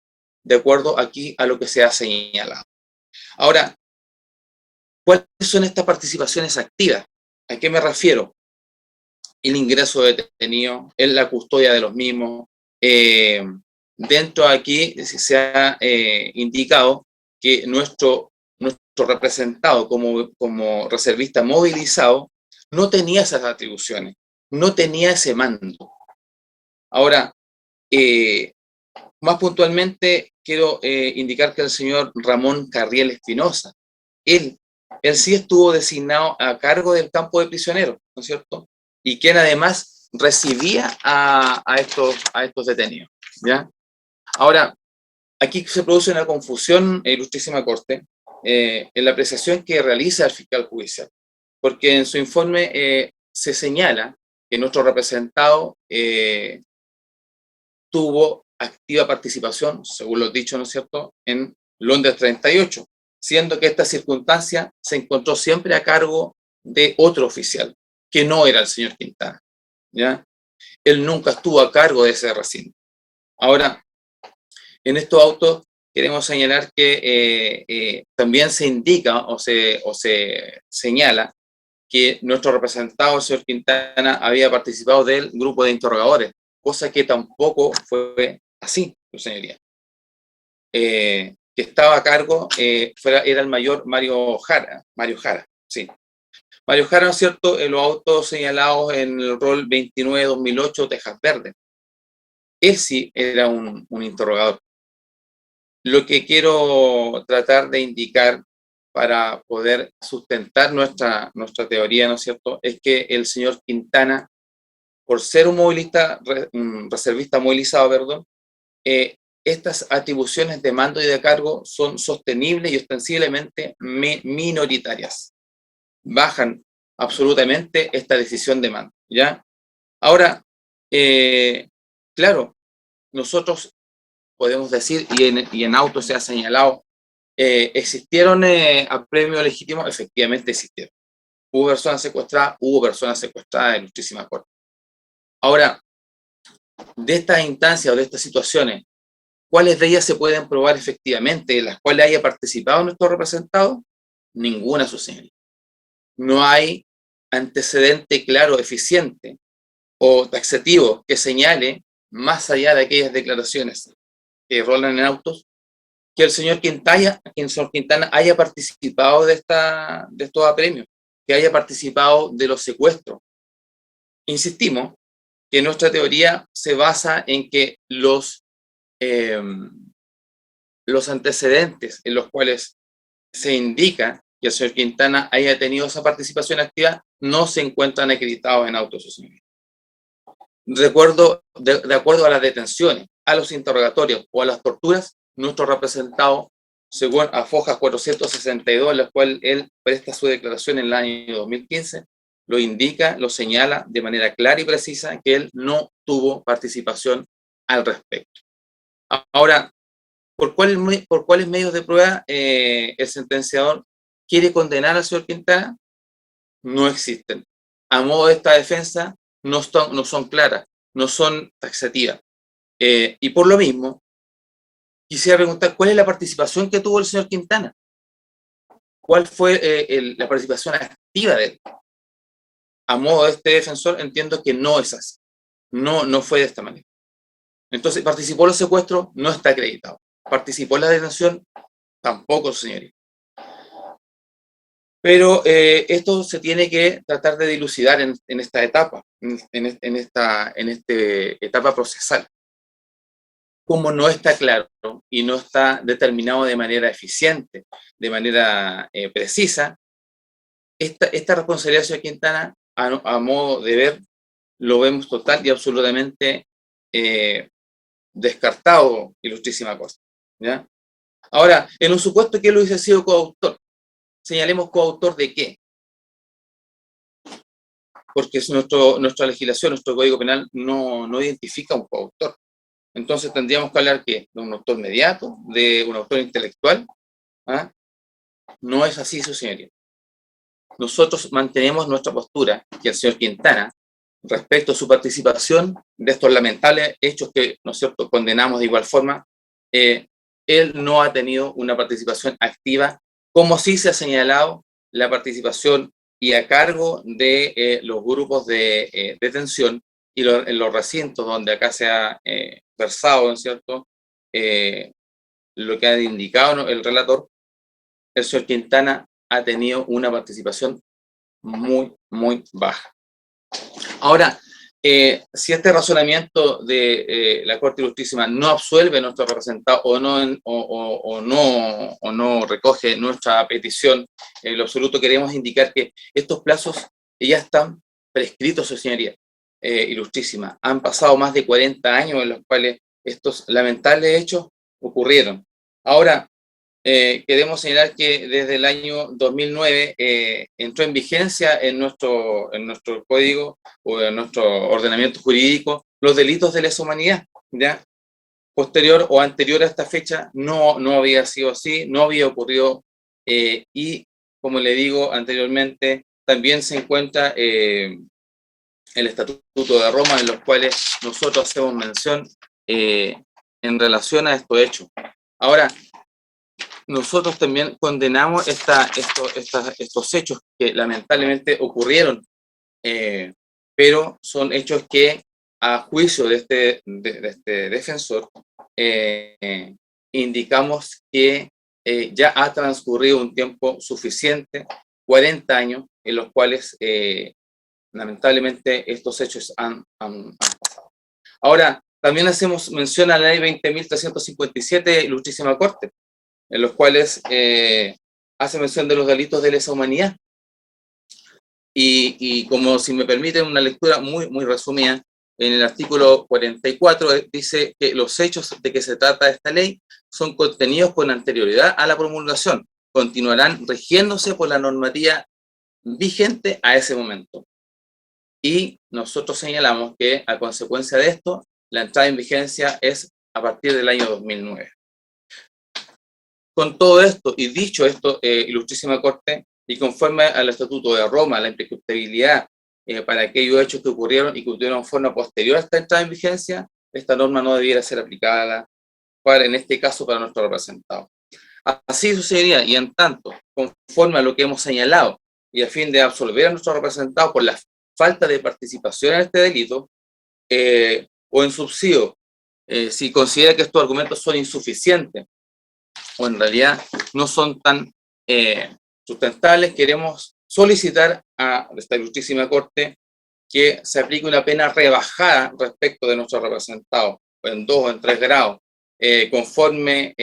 de acuerdo aquí a lo que se ha señalado. Ahora, ¿cuáles son estas participaciones activas? ¿A qué me refiero? El ingreso de detenidos, en la custodia de los mismos. Dentro de aquí se ha indicado que nuestro representado como reservista movilizado no tenía esas atribuciones, no tenía ese mando. Ahora, más puntualmente, quiero indicar que el señor Ramón Carriel Espinosa, él sí estuvo designado a cargo del campo de prisioneros, ¿no es cierto?, y quien además recibía a estos detenidos, ¿ya? Ahora, aquí se produce una confusión, ilustrísima Corte, en la apreciación que realiza el fiscal judicial, porque en su informe se señala que nuestro representado tuvo activa participación, según lo dicho, ¿no es cierto?, en Londres 38, siendo que esta circunstancia se encontró siempre a cargo de otro oficial, que no era el señor Quintana, ¿ya? Él nunca estuvo a cargo de ese recinto. Ahora, en estos autos queremos señalar que también se indica o se señala que nuestro representado, el señor Quintana, había participado del grupo de interrogadores, cosa que tampoco fue así, su señoría. Que estaba a cargo, era el mayor Mario Jara, sí. Mario Jara, ¿no es cierto?, en los autos señalados en el rol 29-2008 Tejas Verde. Él sí era un interrogador. Lo que quiero tratar de indicar para poder sustentar nuestra teoría, ¿no es cierto?, es que el señor Quintana, por ser un movilista, un reservista movilizado, perdón, estas atribuciones de mando y de cargo son sostenibles y ostensiblemente minoritarias. Bajan absolutamente esta decisión de mando, ¿ya? Ahora, claro, nosotros podemos decir, y en auto se ha señalado, ¿existieron apremios legítimos? Efectivamente existieron. Hubo personas secuestradas en Ilustrísima Corte. Ahora, de estas instancias o de estas situaciones, ¿cuáles de ellas se pueden probar efectivamente, en las cuales haya participado nuestro representado? Ninguna, su señoría. No hay antecedente claro, eficiente o taxativo que señale, más allá de aquellas declaraciones que rolan en autos, que el señor Quintana haya participado de estos apremios, que haya participado de los secuestros. Insistimos que nuestra teoría se basa en que los antecedentes en los cuales se indica que el señor Quintana haya tenido esa participación activa no se encuentran acreditados en autos. De acuerdo a las detenciones, a los interrogatorios o a las torturas, nuestro representado, según a Fojas 462, en la cual él presta su declaración en el año 2015, lo indica, lo señala de manera clara y precisa que él no tuvo participación al respecto. Ahora, ¿por cuáles medios de prueba el sentenciador quiere condenar al señor Quintana? No existen. A modo de esta defensa, no son claras, no son taxativas. Y por lo mismo, quisiera preguntar, ¿cuál es la participación que tuvo el señor Quintana? ¿Cuál fue la participación activa de él? A modo de este defensor, entiendo que no es así. No fue de esta manera. Entonces, ¿participó en los secuestros? No está acreditado. ¿Participó en la detención? Tampoco, señoría. Pero esto se tiene que tratar de dilucidar en esta etapa, en esta etapa procesal. Como no está claro y no está determinado de manera eficiente, de manera precisa, esta responsabilidad del señor Quintana, a modo de ver, lo vemos total y absolutamente descartado, ilustrísima cosa, ¿ya? Ahora, en un supuesto que él hubiese sido coautor, señalemos coautor de qué. Porque nuestra legislación, nuestro Código Penal no identifica un coautor. Entonces tendríamos que hablar ¿qué? De un autor mediato, de un autor intelectual. ¿Ah? No es así, su señoría. Nosotros mantenemos nuestra postura, que el señor Quintana, respecto a su participación de estos lamentables hechos que, ¿no es cierto?, condenamos de igual forma, él no ha tenido una participación activa, como sí se ha señalado la participación y a cargo de los grupos de detención y en los recintos donde acá se ha versado, ¿no es cierto?, lo que ha indicado, ¿no?, el relator. El señor Quintana ha tenido una participación muy, muy baja. Ahora, si este razonamiento de la Corte Ilustrísima no absuelve a nuestro representado o no recoge nuestra petición, en lo absoluto queremos indicar que estos plazos ya están prescritos, su señoría Ilustrísima. Han pasado más de 40 años en los cuales estos lamentables hechos ocurrieron. Ahora, queremos señalar que desde el año 2009 entró en vigencia en nuestro código o en nuestro ordenamiento jurídico los delitos de lesa humanidad, ¿ya? Posterior o anterior a esta fecha no había sido así, no había ocurrido y, como le digo anteriormente, también se encuentra el Estatuto de Roma, en los cuales nosotros hacemos mención en relación a estos hechos. Ahora, nosotros también condenamos estos hechos que lamentablemente ocurrieron, pero son hechos que, a juicio de este defensor, indicamos que ya ha transcurrido un tiempo suficiente, 40 años, en los cuales lamentablemente estos hechos han pasado. Ahora, también hacemos mención a la ley 20.357, Ilustrísima Corte, en los cuales hace mención de los delitos de lesa humanidad. Y como si me permiten una lectura muy resumida, en el artículo 44 dice que los hechos de que se trata esta ley son contenidos con anterioridad a la promulgación, continuarán rigiéndose por la normativa vigente a ese momento. Y nosotros señalamos que a consecuencia de esto, la entrada en vigencia es a partir del año 2009. Con todo esto, y dicho esto, Ilustrísima Corte, y conforme al Estatuto de Roma, la imprescriptibilidad para aquellos hechos que ocurrieron y que tuvieron forma posterior a esta entrada en vigencia, esta norma no debiera ser aplicada en este caso para nuestro representado. Así sucedería, y en tanto, conforme a lo que hemos señalado, y a fin de absolver a nuestro representado por la falta de participación en este delito, o en subsidio, si considera que estos argumentos son insuficientes, o en realidad no son tan sustentables, queremos solicitar a esta Ilustrísima Corte que se aplique una pena rebajada respecto de nuestro representado, en 2 o en 3 grados, conforme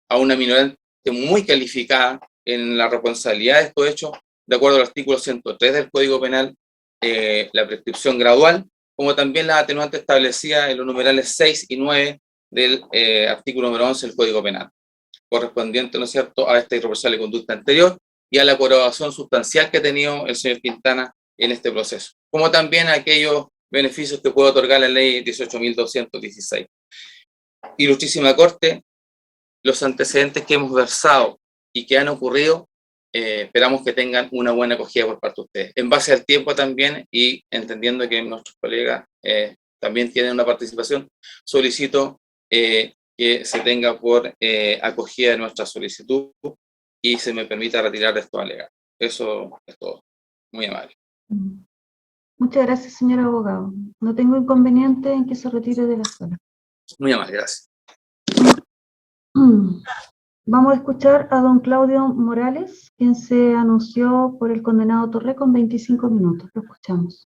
a una minoría muy calificada en la responsabilidad de estos hechos, de acuerdo al artículo 103 del Código Penal, la prescripción gradual, como también las atenuantes establecidas en los numerales 6 y 9 del artículo número 11 del Código Penal, correspondiente, ¿no es cierto?, a esta irreversible conducta anterior y a la colaboración sustancial que ha tenido el señor Quintana en este proceso, como también a aquellos beneficios que puede otorgar la ley 18.216. Ilustrísima Corte, los antecedentes que hemos versado y que han ocurrido, esperamos que tengan una buena acogida por parte de ustedes. En base al tiempo también, y entendiendo que nuestros colegas también tienen una participación, solicito que se tenga por acogida de nuestra solicitud y se me permita retirar de estos alegatos. Eso es todo. Muy amable. Muchas gracias, señor abogado. No tengo inconveniente en que se retire de la sala. Muy amable, gracias. Vamos a escuchar a don Claudio Morales, quien se anunció por el condenado Torré con 25 minutos. Lo escuchamos.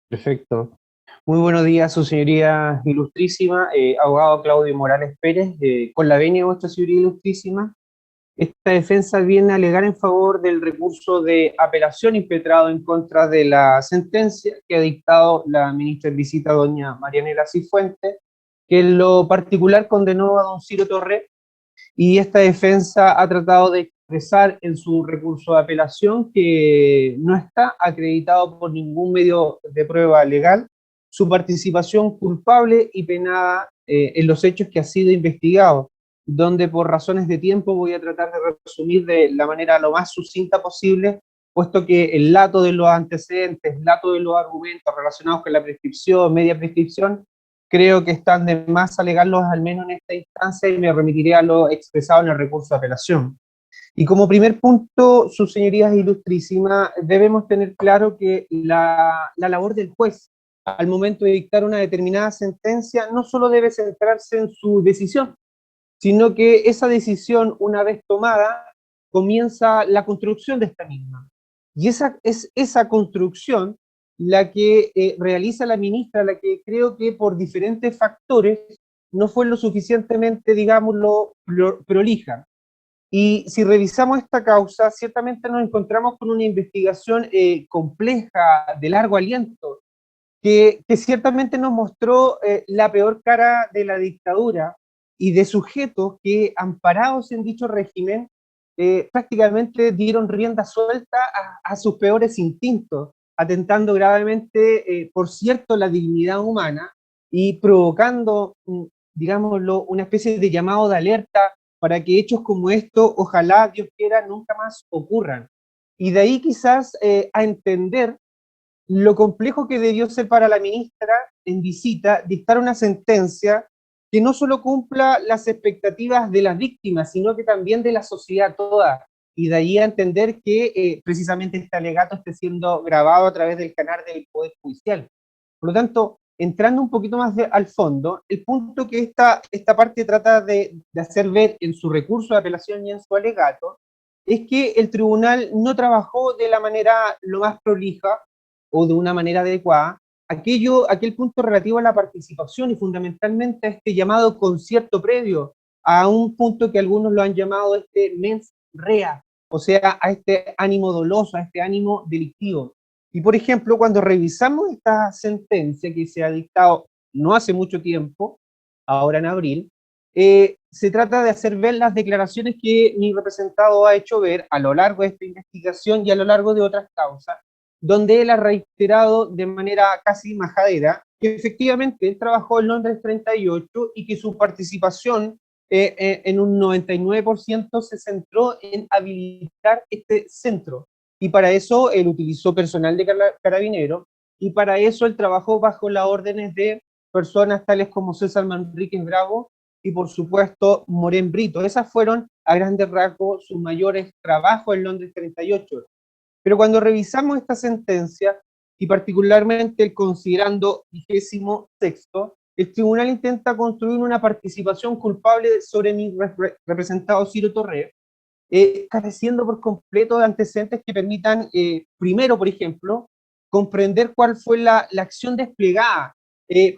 Perfecto. Muy buenos días, su señoría ilustrísima, abogado Claudio Morales Pérez, con la venia de vuestra señoría ilustrísima. Esta defensa viene a alegar en favor del recurso de apelación impetrado en contra de la sentencia que ha dictado la ministra en visita, doña Marianela Cifuentes, que en lo particular condenó a don Ciro Torré, y esta defensa ha tratado de expresar en su recurso de apelación que no está acreditado por ningún medio de prueba legal su participación culpable y penada en los hechos que ha sido investigado, donde por razones de tiempo voy a tratar de resumir de la manera lo más sucinta posible, puesto que el lato de los antecedentes, el lato de los argumentos relacionados con la prescripción, media prescripción, creo que están de más alegarlos al menos en esta instancia y me remitiré a lo expresado en el recurso de apelación. Y como primer punto, sus señorías ilustrísimas, debemos tener claro que la labor del juez al momento de dictar una determinada sentencia no solo debe centrarse en su decisión, sino que esa decisión, una vez tomada, comienza la construcción de esta misma. Y esa construcción la que realiza la ministra, la que creo que por diferentes factores no fue lo suficientemente, digámoslo, prolija. Y si revisamos esta causa, ciertamente nos encontramos con una investigación compleja, de largo aliento, que ciertamente nos mostró la peor cara de la dictadura y de sujetos que, amparados en dicho régimen, prácticamente dieron rienda suelta a sus peores instintos, atentando gravemente, por cierto, la dignidad humana y provocando, digámoslo, una especie de llamado de alerta para que hechos como estos, ojalá, Dios quiera, nunca más ocurran. Y de ahí quizás a entender lo complejo que debió ser para la ministra en visita dictar una sentencia que no solo cumpla las expectativas de las víctimas, sino que también de la sociedad toda. Y de ahí a entender que precisamente este alegato esté siendo grabado a través del canal del Poder Judicial. Por lo tanto, entrando un poquito más al fondo, el punto que esta parte trata de hacer ver en su recurso de apelación y en su alegato, es que el tribunal no trabajó de la manera lo más prolija o de una manera adecuada aquel punto relativo a la participación y fundamentalmente a este llamado concierto previo, a un punto que algunos lo han llamado mens rea, o sea, a este ánimo doloso, a este ánimo delictivo. Y por ejemplo, cuando revisamos esta sentencia que se ha dictado no hace mucho tiempo, ahora en abril, se trata de hacer ver las declaraciones que mi representado ha hecho ver a lo largo de esta investigación y a lo largo de otras causas, donde él ha reiterado de manera casi majadera que efectivamente él trabajó en Londres 38 y que su participación en un 99% se centró en habilitar este centro. Y para eso él utilizó personal de carabinero, y para eso él trabajó bajo las órdenes de personas tales como César Manríquez Bravo y por supuesto Morén Brito. Esas fueron a grandes rasgos sus mayores trabajos en Londres 38. Pero cuando revisamos esta sentencia, y particularmente el considerando 26º, el tribunal intenta construir una participación culpable sobre mi representado Ciro Torre, careciendo por completo de antecedentes que permitan, primero, por ejemplo, comprender cuál fue la acción desplegada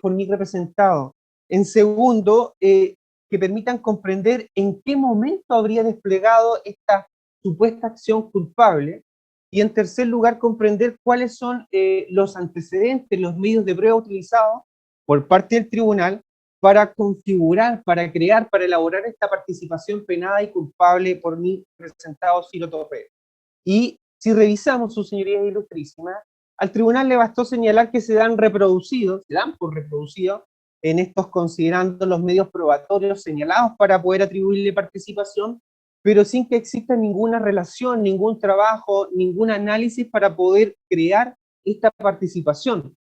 por mi representado. En segundo, que permitan comprender en qué momento habría desplegado esta supuesta acción culpable. Y en tercer lugar, comprender cuáles son los antecedentes, los medios de prueba utilizados por parte del tribunal para configurar, para crear, para elaborar esta participación penada y culpable por mi representado Ciro Torre. Y si revisamos, su señoría ilustrísima, al tribunal le bastó señalar que se dan por reproducidos en estos considerando los medios probatorios señalados para poder atribuirle participación, pero sin que exista ninguna relación, ningún trabajo, ningún análisis para poder crear esta participación.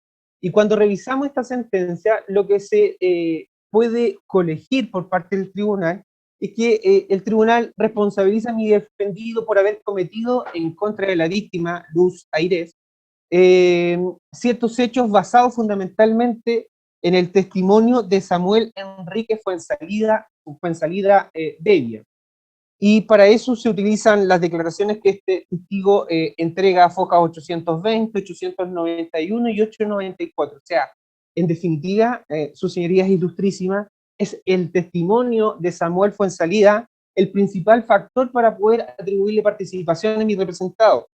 Y cuando revisamos esta sentencia, lo que se puede colegir por parte del tribunal es que el tribunal responsabiliza a mi defendido por haber cometido en contra de la víctima, Luz Airez, ciertos hechos basados fundamentalmente en el testimonio de Samuel Enrique Fuensalida Devia. Y para eso se utilizan las declaraciones que este testigo entrega a Foja 820, 891 y 894. O sea, en definitiva, sus señorías ilustrísimas, es el testimonio de Samuel Fuensalida el principal factor para poder atribuirle participación en mi representado.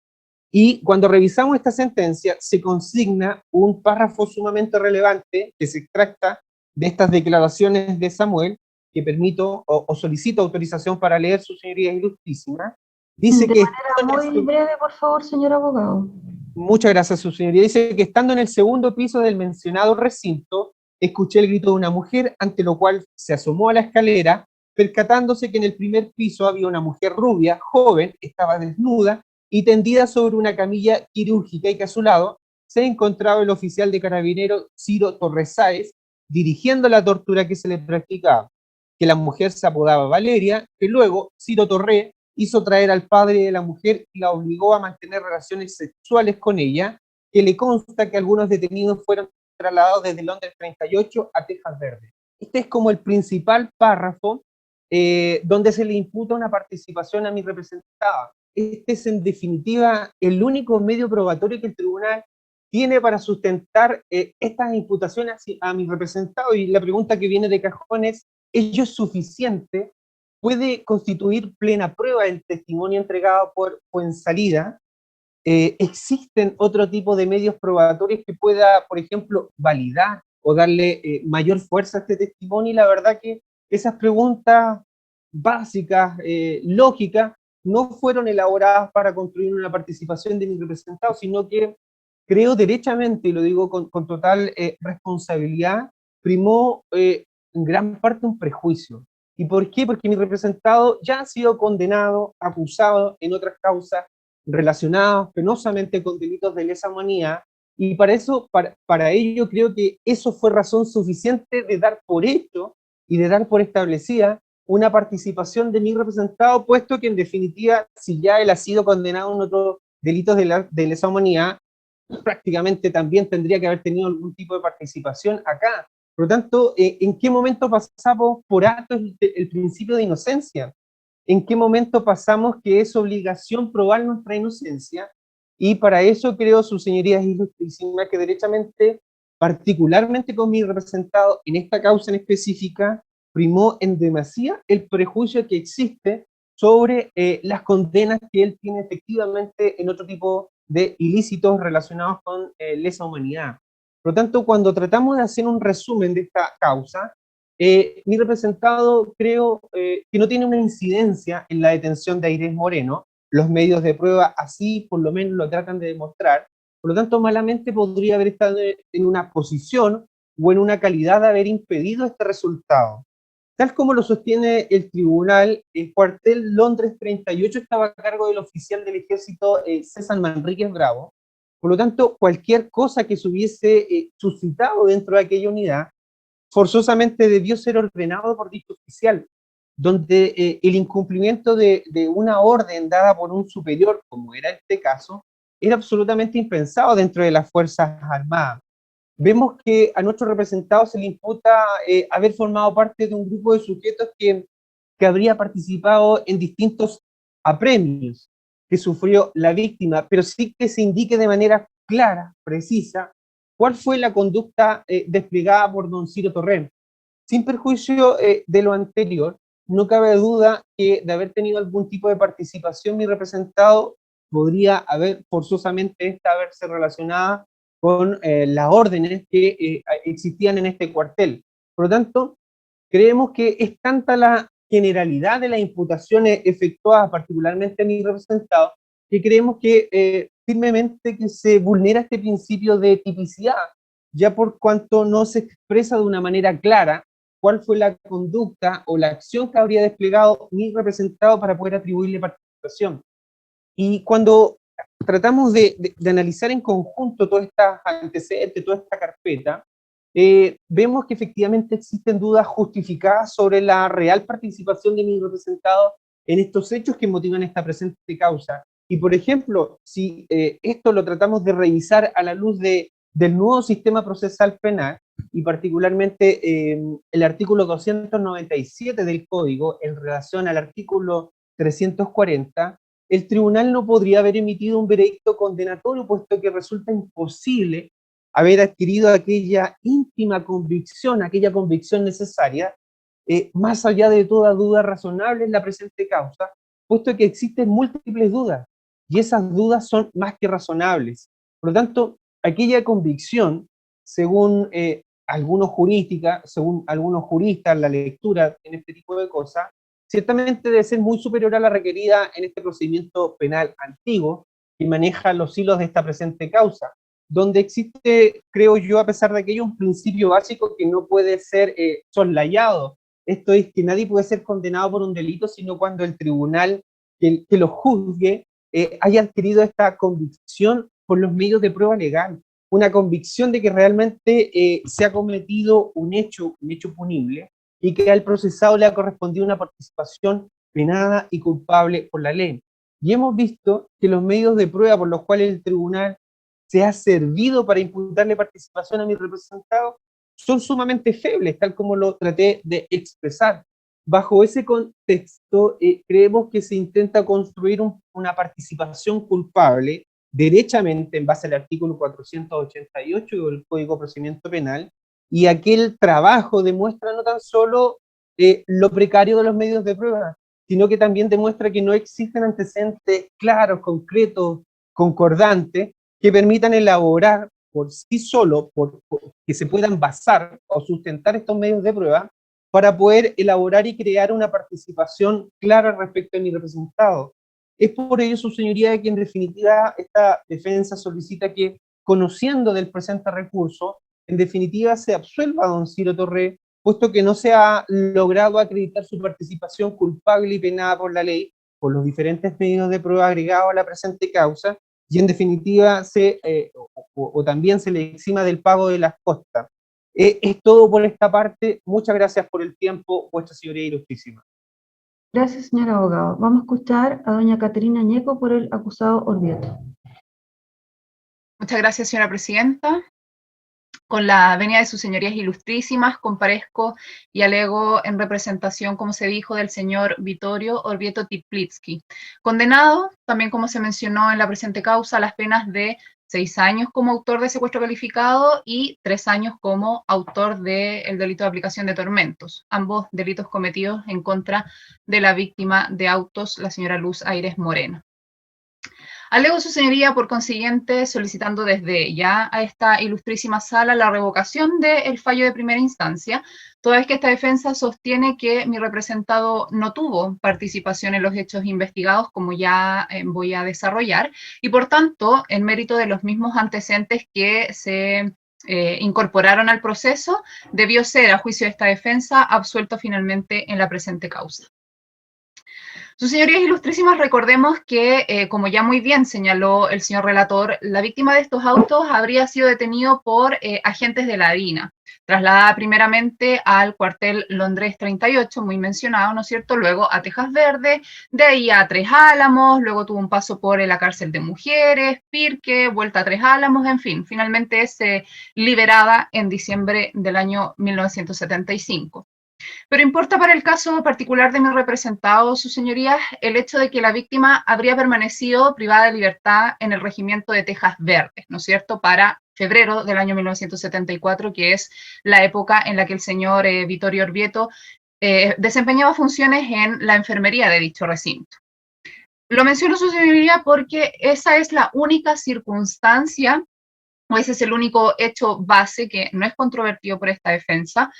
Y cuando revisamos esta sentencia, se consigna un párrafo sumamente relevante que se extracta de estas declaraciones de Samuel, que permito o solicito autorización para leer, su señoría ilustrísima. Dice que... De manera muy breve, por favor, señor abogado. Muchas gracias, su señoría. Dice que estando en el segundo piso del mencionado recinto, escuché el grito de una mujer, ante lo cual se asomó a la escalera, percatándose que en el primer piso había una mujer rubia, joven, estaba desnuda y tendida sobre una camilla quirúrgica, y que a su lado se encontraba el oficial de carabinero Ciro Torres Sáez, dirigiendo la tortura que se le practicaba. Que la mujer se apodaba Valeria, que luego Ciro Torre hizo traer al padre de la mujer y la obligó a mantener relaciones sexuales con ella, que le consta que algunos detenidos fueron trasladados desde Londres 38 a Tejas Verde. Este es como el principal párrafo donde se le imputa una participación a mi representada. Este es en definitiva el único medio probatorio que el tribunal tiene para sustentar estas imputaciones a mi representado, y la pregunta que viene de cajón es: ¿ello es suficiente? ¿Puede constituir plena prueba del testimonio entregado por Fuensalida? ¿Existen otro tipo de medios probatorios que pueda, por ejemplo, validar o darle mayor fuerza a este testimonio? Y la verdad que esas preguntas básicas, lógicas, no fueron elaboradas para construir una participación de mi representado, sino que creo derechamente, y lo digo con total responsabilidad, primó en gran parte un prejuicio. ¿Y por qué? Porque mi representado ya ha sido condenado, acusado en otras causas relacionadas penosamente con delitos de lesa humanidad, y para eso, para ello creo que eso fue razón suficiente de dar por hecho y de dar por establecida una participación de mi representado, puesto que en definitiva, si ya él ha sido condenado en otros delitos de lesa humanidad, prácticamente también tendría que haber tenido algún tipo de participación acá. Por lo tanto, ¿en qué momento pasamos por alto el principio de inocencia? ¿En qué momento pasamos que es obligación probar nuestra inocencia? Y para eso creo, sus señorías ilustrísimas, que derechamente, particularmente con mi representado en esta causa en específica, primó en demasía el prejuicio que existe sobre las condenas que él tiene efectivamente en otro tipo de ilícitos relacionados con lesa humanidad. Por lo tanto, cuando tratamos de hacer un resumen de esta causa, mi representado creo que no tiene una incidencia en la detención de Airés Moreno. Los medios de prueba así por lo menos lo tratan de demostrar. Por lo tanto, malamente podría haber estado en una posición o en una calidad de haber impedido este resultado. Tal como lo sostiene el tribunal, el cuartel Londres 38 estaba a cargo del oficial del ejército César Manríquez Bravo. Por lo tanto, cualquier cosa que se hubiese suscitado dentro de aquella unidad, forzosamente debió ser ordenado por dicho oficial, donde el incumplimiento de una orden dada por un superior, como era este caso, era absolutamente impensado dentro de las Fuerzas Armadas. Vemos que a nuestro representado se le imputa haber formado parte de un grupo de sujetos que habría participado en distintos apremios que sufrió la víctima, pero sí que se indique de manera clara, precisa, cuál fue la conducta desplegada por don Ciro Torrent. Sin perjuicio de lo anterior, no cabe duda que de haber tenido algún tipo de participación, mi representado podría haber forzosamente haberse relacionada con las órdenes que existían en este cuartel. Por lo tanto, creemos que es tanta la generalidad de las imputaciones efectuadas, particularmente a mi representado, que creemos que firmemente que se vulnera este principio de tipicidad, ya por cuanto no se expresa de una manera clara cuál fue la conducta o la acción que habría desplegado mi representado para poder atribuirle participación. Y cuando tratamos de analizar en conjunto todas estas antecedentes, toda esta carpeta, vemos que efectivamente existen dudas justificadas sobre la real participación de mi representado en estos hechos que motivan esta presente causa. Y por ejemplo, si esto lo tratamos de revisar a la luz del nuevo sistema procesal penal, y particularmente el artículo 297 del Código en relación al artículo 340, el tribunal no podría haber emitido un veredicto condenatorio, puesto que resulta imposible haber adquirido aquella íntima convicción, aquella convicción necesaria, más allá de toda duda razonable en la presente causa, puesto que existen múltiples dudas, y esas dudas son más que razonables. Por lo tanto, aquella convicción, según algunos juristas, la lectura en este tipo de cosas, ciertamente debe ser muy superior a la requerida en este procedimiento penal antiguo que maneja los hilos de esta presente causa, donde existe, creo yo, a pesar de aquello, un principio básico que no puede ser soslayado. Esto es que nadie puede ser condenado por un delito, sino cuando el tribunal que lo juzgue haya adquirido esta convicción por los medios de prueba legal, una convicción de que realmente se ha cometido un hecho punible, y que al procesado le ha correspondido una participación penada y culpable por la ley. Y hemos visto que los medios de prueba por los cuales el tribunal se ha servido para imputarle participación a mi representado son sumamente febles, tal como lo traté de expresar. Bajo ese contexto, creemos que se intenta construir una participación culpable derechamente en base al artículo 488 del Código de Procedimiento Penal, y aquel trabajo demuestra no tan solo lo precario de los medios de prueba, sino que también demuestra que no existen antecedentes claros, concretos, concordantes, que permitan elaborar por sí solo, que se puedan basar o sustentar estos medios de prueba para poder elaborar y crear una participación clara respecto a mi representado. Es por ello, su señoría, que en definitiva esta defensa solicita que, conociendo del presente recurso, en definitiva se absuelva a don Ciro Torrent, puesto que no se ha logrado acreditar su participación culpable y penada por la ley, por los diferentes medios de prueba agregados a la presente causa, y en definitiva también se le exima del pago de las costas. Es todo por esta parte. Muchas gracias por el tiempo, vuestra señoría ilustrísima. Gracias, señor abogado. Vamos a escuchar a doña Caterina Ñeco por el acusado Orvieto. Muchas gracias, señora presidenta. Con la venia de sus señorías ilustrísimas, comparezco y alego en representación, como se dijo, del señor Vittorio Orvieto Teplitsky, condenado, también como se mencionó en la presente causa, a las penas de 6 años como autor de secuestro calificado y 3 años como autor del delito de aplicación de tormentos, ambos delitos cometidos en contra de la víctima de autos, la señora Luz Aires Moreno. Alego su señoría, por consiguiente, solicitando desde ya a esta ilustrísima sala la revocación del fallo de primera instancia, toda vez que esta defensa sostiene que mi representado no tuvo participación en los hechos investigados, como ya voy a desarrollar, y por tanto, en mérito de los mismos antecedentes que se incorporaron al proceso, debió ser, a juicio de esta defensa, absuelto finalmente en la presente causa. Sus señorías ilustrísimas, recordemos que, como ya muy bien señaló el señor relator, la víctima de estos autos habría sido detenido por agentes de la DINA, trasladada primeramente al cuartel Londres 38, muy mencionado, ¿no es cierto?, luego a Tejas Verde, de ahí a Tres Álamos, luego tuvo un paso por la cárcel de mujeres, Pirque, vuelta a Tres Álamos, en fin, finalmente es liberada en diciembre del año 1975. Pero importa para el caso particular de mi representado, sus señorías, el hecho de que la víctima habría permanecido privada de libertad en el regimiento de Tejas Verdes, ¿no es cierto?, para febrero del año 1974, que es la época en la que el señor Vittorio Orvieto desempeñaba funciones en la enfermería de dicho recinto. Lo menciono, su señoría, porque esa es la única circunstancia, o ese es el único hecho base que no es controvertido por esta defensa,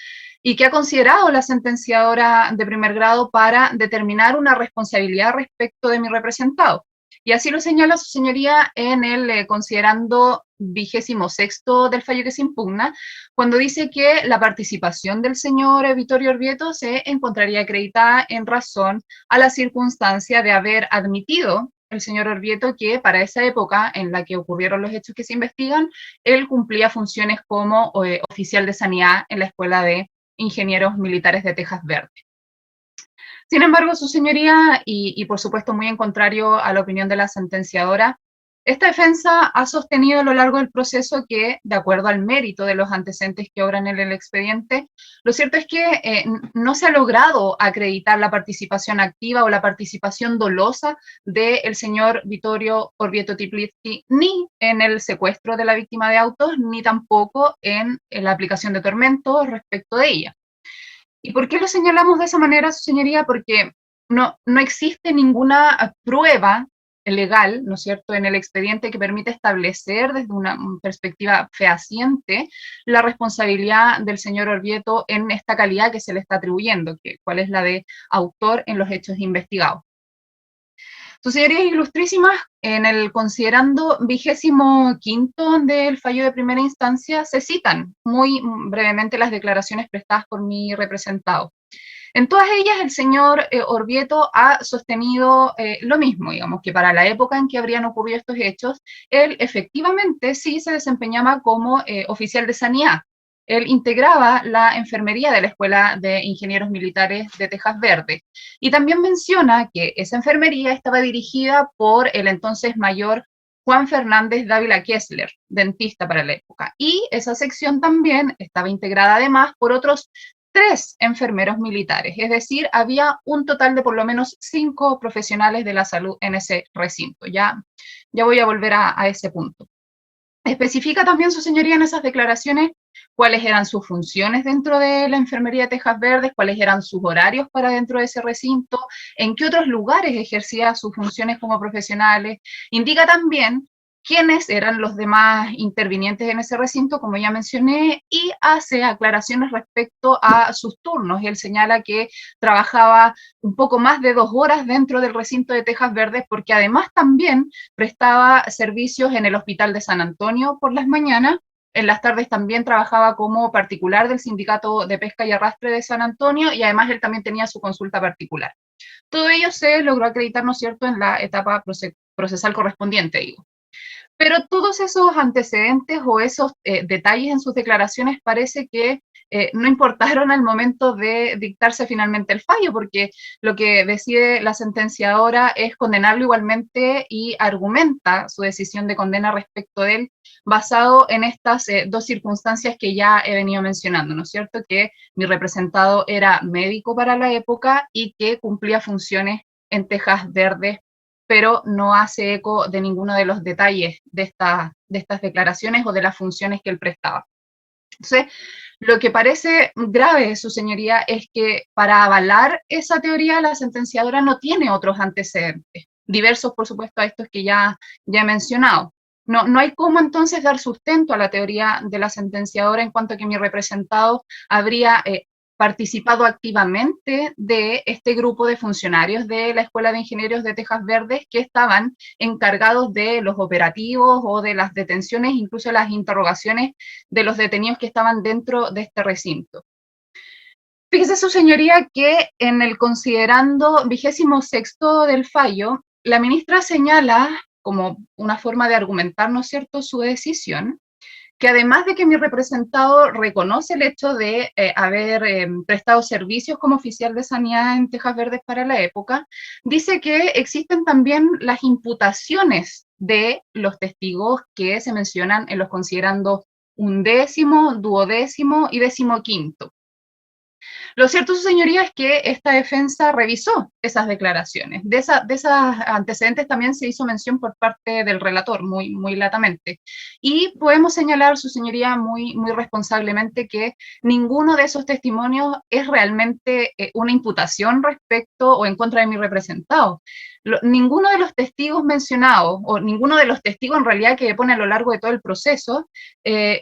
y que ha considerado la sentenciadora de primer grado para determinar una responsabilidad respecto de mi representado. Y así lo señala su señoría en el considerando 26º del fallo que se impugna, cuando dice que la participación del señor Vittorio Orvieto se encontraría acreditada en razón a la circunstancia de haber admitido el señor Orvieto que para esa época en la que ocurrieron los hechos que se investigan, él cumplía funciones como oficial de sanidad en la Escuela de Ingenieros Militares de Tejas Verde. Sin embargo, su señoría, y por supuesto muy en contrario a la opinión de la sentenciadora, esta defensa ha sostenido a lo largo del proceso que, de acuerdo al mérito de los antecedentes que obran en el expediente, lo cierto es que no se ha logrado acreditar la participación activa o la participación dolosa del señor Vittorio Orvieto Tiplitsky ni en el secuestro de la víctima de autos, ni tampoco en la aplicación de tormentos respecto de ella. ¿Y por qué lo señalamos de esa manera, su señoría? Porque no existe ninguna prueba legal, ¿no es cierto?, en el expediente que permite establecer desde una perspectiva fehaciente la responsabilidad del señor Orvieto en esta calidad que se le está atribuyendo, cuál es la de autor en los hechos investigados. Sus señorías ilustrísimas, en el considerando 25º del fallo de primera instancia, se citan muy brevemente las declaraciones prestadas por mi representado. En todas ellas, el señor Orvieto ha sostenido lo mismo, digamos, que para la época en que habrían ocurrido estos hechos, él efectivamente sí se desempeñaba como oficial de sanidad. Él integraba la enfermería de la Escuela de Ingenieros Militares de Tejas Verde. Y también menciona que esa enfermería estaba dirigida por el entonces mayor Juan Fernández Dávila Kessler, dentista para la época. Y esa sección también estaba integrada además por otros 3 enfermeros militares, es decir, había un total de por lo menos 5 profesionales de la salud en ese recinto. Ya voy a volver a ese punto. Especifica también su señoría en esas declaraciones cuáles eran sus funciones dentro de la enfermería de Tejas Verdes, cuáles eran sus horarios para dentro de ese recinto, en qué otros lugares ejercía sus funciones como profesionales. Indica también quiénes eran los demás intervinientes en ese recinto, como ya mencioné, y hace aclaraciones respecto a sus turnos. Él señala que trabajaba un poco más de 2 horas dentro del recinto de Tejas Verdes, porque además también prestaba servicios en el Hospital de San Antonio por las mañanas. En las tardes también trabajaba como particular del Sindicato de Pesca y Arrastre de San Antonio, y además él también tenía su consulta particular. Todo ello se logró acreditar, ¿no es cierto?, en la etapa procesal correspondiente, digo. Pero todos esos antecedentes o esos detalles en sus declaraciones parece que no importaron al momento de dictarse finalmente el fallo, porque lo que decide la sentenciadora es condenarlo igualmente y argumenta su decisión de condena respecto de él basado en estas 2 circunstancias que ya he venido mencionando, ¿no es cierto? Que mi representado era médico para la época y que cumplía funciones en Tejas Verdes, pero no hace eco de ninguno de los detalles de estas declaraciones o de las funciones que él prestaba. Entonces, lo que parece grave, su señoría, es que para avalar esa teoría la sentenciadora no tiene otros antecedentes, diversos, por supuesto, a estos que ya he mencionado. No hay cómo entonces dar sustento a la teoría de la sentenciadora en cuanto a que mi representado habría participado activamente de este grupo de funcionarios de la Escuela de Ingenieros de Tejas Verdes que estaban encargados de los operativos o de las detenciones, incluso las interrogaciones de los detenidos que estaban dentro de este recinto. Fíjese, su señoría, que en el considerando 26º del fallo, la ministra señala como una forma de argumentar, ¿no es cierto?, su decisión, que además de que mi representado reconoce el hecho de haber prestado servicios como oficial de sanidad en Tejas Verdes para la época, dice que existen también las imputaciones de los testigos que se mencionan en los considerando 11º, 12º y 15º. Lo cierto, su señoría, es que esta defensa revisó esas declaraciones. De esos antecedentes también se hizo mención por parte del relator, muy latamente. Y podemos señalar, su señoría, muy responsablemente que ninguno de esos testimonios es realmente una imputación respecto o en contra de mi representado. Ninguno de los testigos mencionados, o ninguno de los testigos en realidad que pone a lo largo de todo el proceso,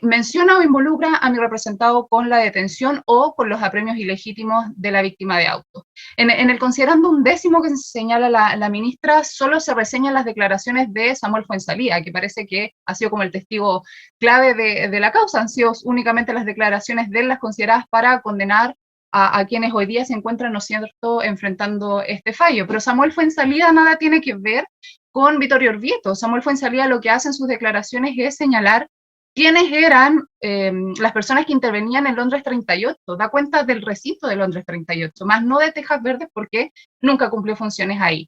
menciona o involucra a mi representado con la detención o con los apremios ilegítimos de la víctima de auto. En el considerando 11º que señala la ministra, solo se reseñan las declaraciones de Samuel Fuenzalía, que parece que ha sido como el testigo clave de la causa. Han sido únicamente las declaraciones de él las consideradas para condenar a quienes hoy día se encuentran, ¿no es cierto?, enfrentando este fallo. Pero Samuel Fuenzalía nada tiene que ver con Vittorio Orvieto. Samuel Fuenzalía lo que hace en sus declaraciones es señalar quiénes eran las personas que intervenían en Londres 38, da cuenta del recinto de Londres 38, más no de Tejas Verdes porque nunca cumplió funciones ahí.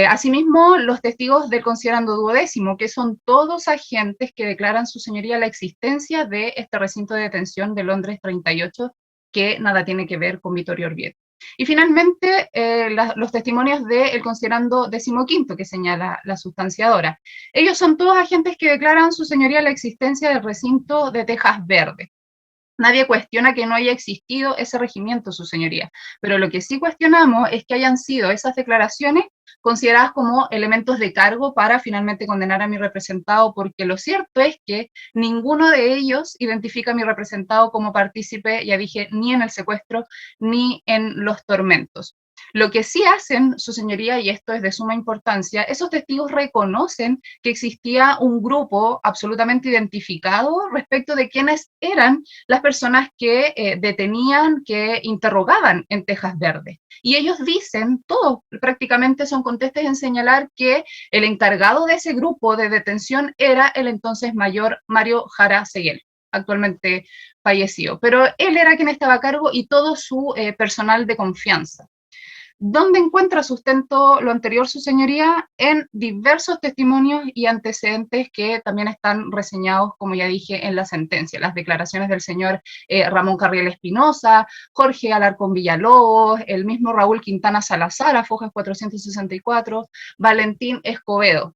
Asimismo, los testigos del considerando 12º, que son todos agentes que declaran, su señoría, la existencia de este recinto de detención de Londres 38, que nada tiene que ver con Vittorio Orvieto. Y finalmente, los testimonios del considerando 15º, que señala la sustanciadora. Ellos son todos agentes que declaran, su señoría, la existencia del recinto de Tejas Verdes. Nadie cuestiona que no haya existido ese regimiento, su señoría, pero lo que sí cuestionamos es que hayan sido esas declaraciones consideradas como elementos de cargo para finalmente condenar a mi representado, porque lo cierto es que ninguno de ellos identifica a mi representado como partícipe, ya dije, ni en el secuestro ni en los tormentos. Lo que sí hacen, su señoría, y esto es de suma importancia, esos testigos reconocen que existía un grupo absolutamente identificado respecto de quiénes eran las personas que detenían, que interrogaban en Tejas Verdes. Y ellos dicen, todos prácticamente son contestes en señalar que el encargado de ese grupo de detención era el entonces mayor Mario Jara Seguel, actualmente fallecido. Pero él era quien estaba a cargo y todo su personal de confianza. ¿Dónde encuentra sustento lo anterior, su señoría? En diversos testimonios y antecedentes que también están reseñados, como ya dije, en la sentencia. Las declaraciones del señor Ramón Carriel Espinosa, Jorge Alarcón Villalobos, el mismo Raúl Quintana Salazar, a Fojas 464, Valentín Escobedo.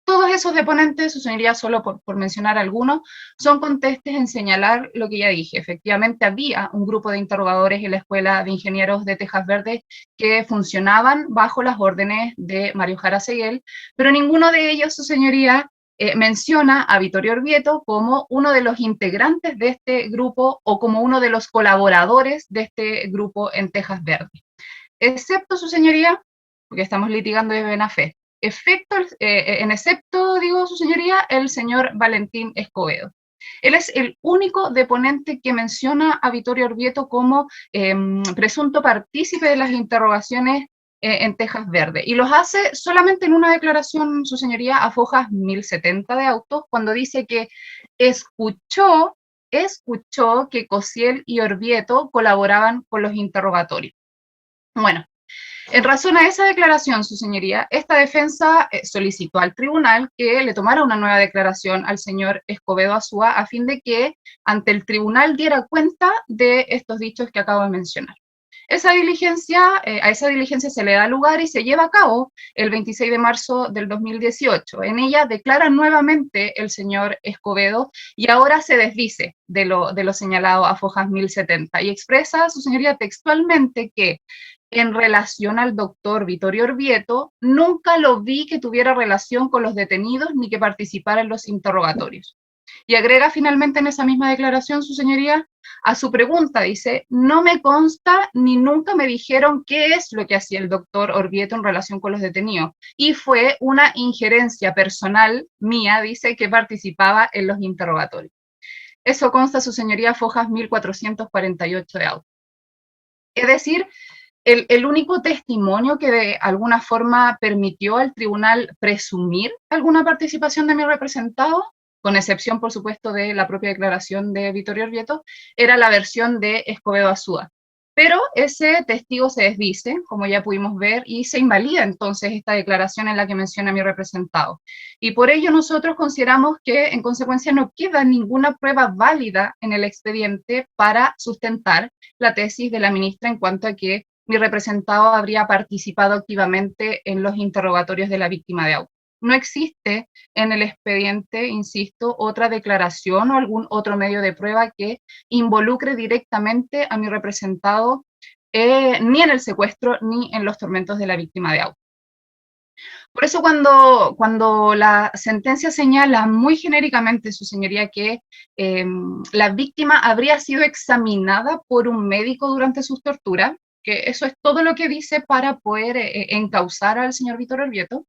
Todos esos deponentes, su señoría, solo por mencionar algunos, son contestes en señalar lo que ya dije. Efectivamente, había un grupo de interrogadores en la Escuela de Ingenieros de Tejas Verdes que funcionaban bajo las órdenes de Mario Jara Seguel, pero ninguno de ellos, su señoría, menciona a Vittorio Orvieto como uno de los integrantes de este grupo o como uno de los colaboradores de este grupo en Tejas Verdes. Excepto, su señoría, porque estamos litigando de buena fe, excepto, digo, su señoría, el señor Valentín Escobedo. Él es el único deponente que menciona a Vittorio Orvieto como presunto partícipe de las interrogaciones en Tejas Verdes, y los hace solamente en una declaración, su señoría, a Fojas 1070 de autos, cuando dice que escuchó que Cosiel y Orvieto colaboraban con los interrogatorios. Bueno, en razón a esa declaración, su señoría, esta defensa solicitó al tribunal que le tomara una nueva declaración al señor Escobedo Azúa a fin de que ante el tribunal diera cuenta de estos dichos que acabo de mencionar. A esa diligencia se le da lugar y se lleva a cabo el 26 de marzo del 2018. En ella declara nuevamente el señor Escobedo y ahora se desdice de lo señalado a Fojas 1070 y expresa su señoría textualmente que en relación al doctor Vittorio Orvieto, nunca lo vi que tuviera relación con los detenidos ni que participara en los interrogatorios. Y agrega finalmente en esa misma declaración, su señoría, a su pregunta, dice, no me consta ni nunca me dijeron qué es lo que hacía el doctor Orvieto en relación con los detenidos. Y fue una injerencia personal mía, dice, que participaba en los interrogatorios. Eso consta, su señoría, Fojas 1448 de auto. Es decir, el único testimonio que de alguna forma permitió al tribunal presumir alguna participación de mi representado, con excepción, por supuesto, de la propia declaración de Vittorio Orvieto, era la versión de Escobedo Azúa. Pero ese testigo se desdice, como ya pudimos ver, y se invalida entonces esta declaración en la que menciona mi representado. Y por ello nosotros consideramos que, en consecuencia, no queda ninguna prueba válida en el expediente para sustentar la tesis de la ministra en cuanto a que mi representado habría participado activamente en los interrogatorios de la víctima de auto. No existe en el expediente, insisto, otra declaración o algún otro medio de prueba que involucre directamente a mi representado ni en el secuestro ni en los tormentos de la víctima de auto. Por eso cuando la sentencia señala muy genéricamente, su señoría, que la víctima habría sido examinada por un médico durante sus torturas, que eso es todo lo que dice para poder encausar al señor Vittorio Orvieto.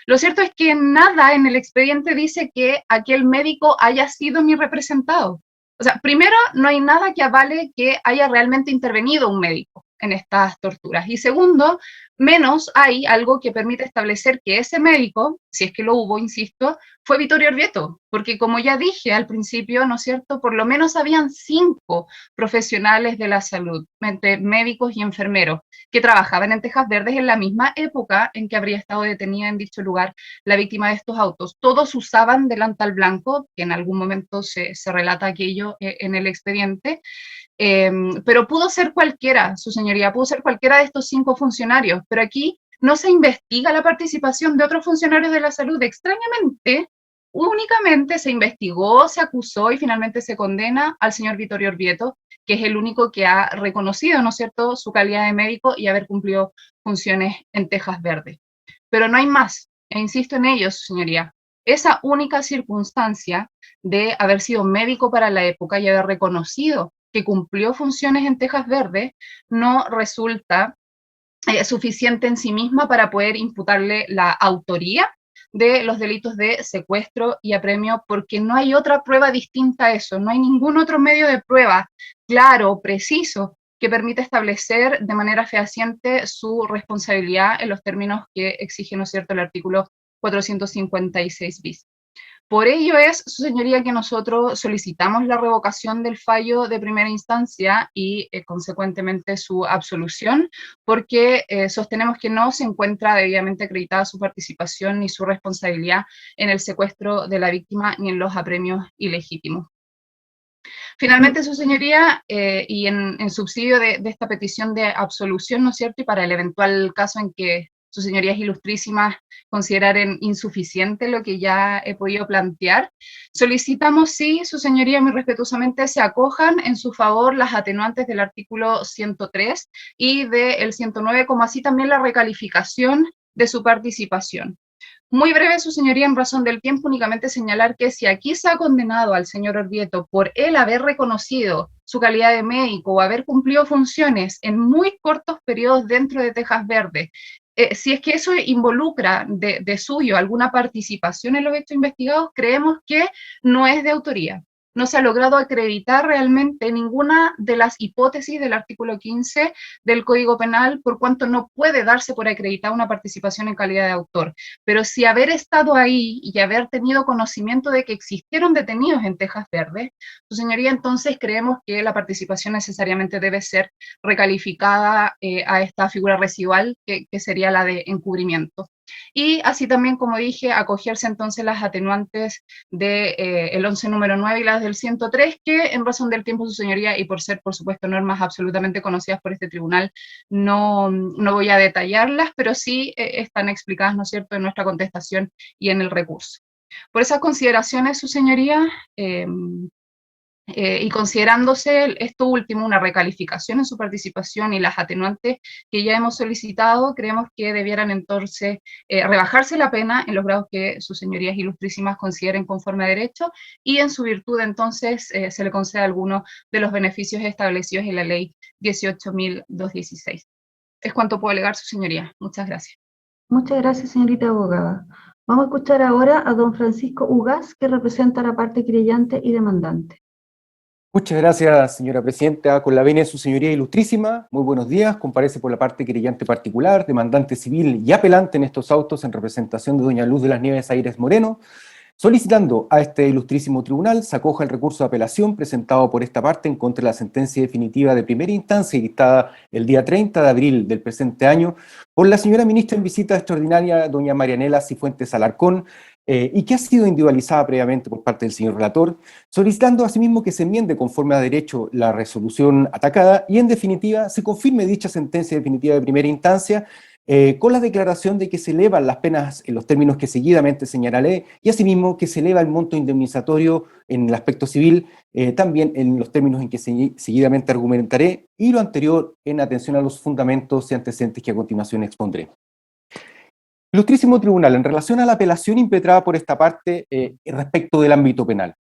Lo cierto es que nada en el expediente dice que aquel médico haya sido mi representado. O sea, primero, no hay nada que avale que haya realmente intervenido un médico en estas torturas. Y segundo, menos hay algo que permite establecer que ese médico, si es que lo hubo, insisto, fue Vittorio Orvieto, porque como ya dije al principio, ¿no es cierto?, por lo menos habían 5 profesionales de la salud, entre médicos y enfermeros, que trabajaban en Tejas Verdes en la misma época en que habría estado detenida en dicho lugar la víctima de estos autos. Todos usaban delantal blanco, que en algún momento se relata aquello en el expediente, pero pudo ser cualquiera, su señoría, pudo ser cualquiera de estos 5 funcionarios, pero aquí no se investiga la participación de otros funcionarios de la salud. Extrañamente, únicamente se investigó, se acusó y finalmente se condena al señor Vittorio Orvieto, que es el único que ha reconocido, ¿no es cierto?, su calidad de médico y haber cumplido funciones en Tejas Verdes. Pero no hay más, e insisto en ello, su señoría. Esa única circunstancia de haber sido médico para la época y haber reconocido que cumplió funciones en Tejas Verdes no resulta suficiente en sí misma para poder imputarle la autoría de los delitos de secuestro y apremio, porque no hay otra prueba distinta a eso, no hay ningún otro medio de prueba claro, preciso, que permita establecer de manera fehaciente su responsabilidad en los términos que exige, ¿no es cierto?, el artículo 456 bis. Por ello es, su señoría, que nosotros solicitamos la revocación del fallo de primera instancia y, consecuentemente, su absolución, porque sostenemos que no se encuentra debidamente acreditada su participación ni su responsabilidad en el secuestro de la víctima ni en los apremios ilegítimos. Finalmente, su señoría, y en subsidio de esta petición de absolución, ¿no es cierto?, y para el eventual caso en que sus señorías ilustrísimas consideraren insuficiente lo que ya he podido plantear, solicitamos, sí, su señoría, muy respetuosamente, se acojan en su favor las atenuantes del artículo 103 y del 109, como así también la recalificación de su participación. Muy breve, su señoría, en razón del tiempo, únicamente señalar que si aquí se ha condenado al señor Orvieto por él haber reconocido su calidad de médico o haber cumplido funciones en muy cortos periodos dentro de Tejas Verdes, si es que eso involucra de suyo alguna participación en los hechos investigados, creemos que no es de autoría. No se ha logrado acreditar realmente ninguna de las hipótesis del artículo 15 del Código Penal, por cuanto no puede darse por acreditada una participación en calidad de autor. Pero si haber estado ahí y haber tenido conocimiento de que existieron detenidos en Tejas Verdes, su señoría, entonces creemos que la participación necesariamente debe ser recalificada a esta figura residual que sería la de encubrimiento. y así también, como dije, acogerse entonces las atenuantes del 11 número 9 y las del 103, que en razón del tiempo, su señoría, y por ser, por supuesto, normas absolutamente conocidas por este tribunal, no voy a detallarlas, pero sí están explicadas, ¿no es cierto?, en nuestra contestación y en el recurso. Por esas consideraciones, su señoría, y considerándose esto último, una recalificación en su participación y las atenuantes que ya hemos solicitado, creemos que debieran entonces rebajarse la pena en los grados que sus señorías ilustrísimas consideren conforme a derecho, y en su virtud entonces se le conceda alguno de los beneficios establecidos en la ley 18.216. Es cuanto puedo alegar, su señoría. Muchas gracias. Muchas gracias, señorita abogada. Vamos a escuchar ahora a don Francisco Ugaz, que representa a la parte querellante y demandante. Muchas gracias, señora presidenta. Con la venia de su señoría ilustrísima, muy buenos días. Comparece por la parte querellante particular, demandante civil y apelante en estos autos en representación de doña Luz de las Nieves Aires Moreno, solicitando a este ilustrísimo tribunal se acoja el recurso de apelación presentado por esta parte en contra de la sentencia definitiva de primera instancia dictada el día 30 de abril del presente año por la señora ministra en visita extraordinaria, doña Marianela Cifuentes Alarcón, y que ha sido individualizada previamente por parte del señor relator, solicitando asimismo que se enmiende conforme a derecho la resolución atacada y en definitiva se confirme dicha sentencia definitiva de primera instancia, con la declaración de que se elevan las penas en los términos que seguidamente señalaré y asimismo que se eleva el monto indemnizatorio en el aspecto civil, también en los términos en que seguidamente argumentaré, y lo anterior en atención a los fundamentos y antecedentes que a continuación expondré. Ilustrísimo Tribunal, en relación a la apelación impetrada por esta parte respecto del ámbito penal.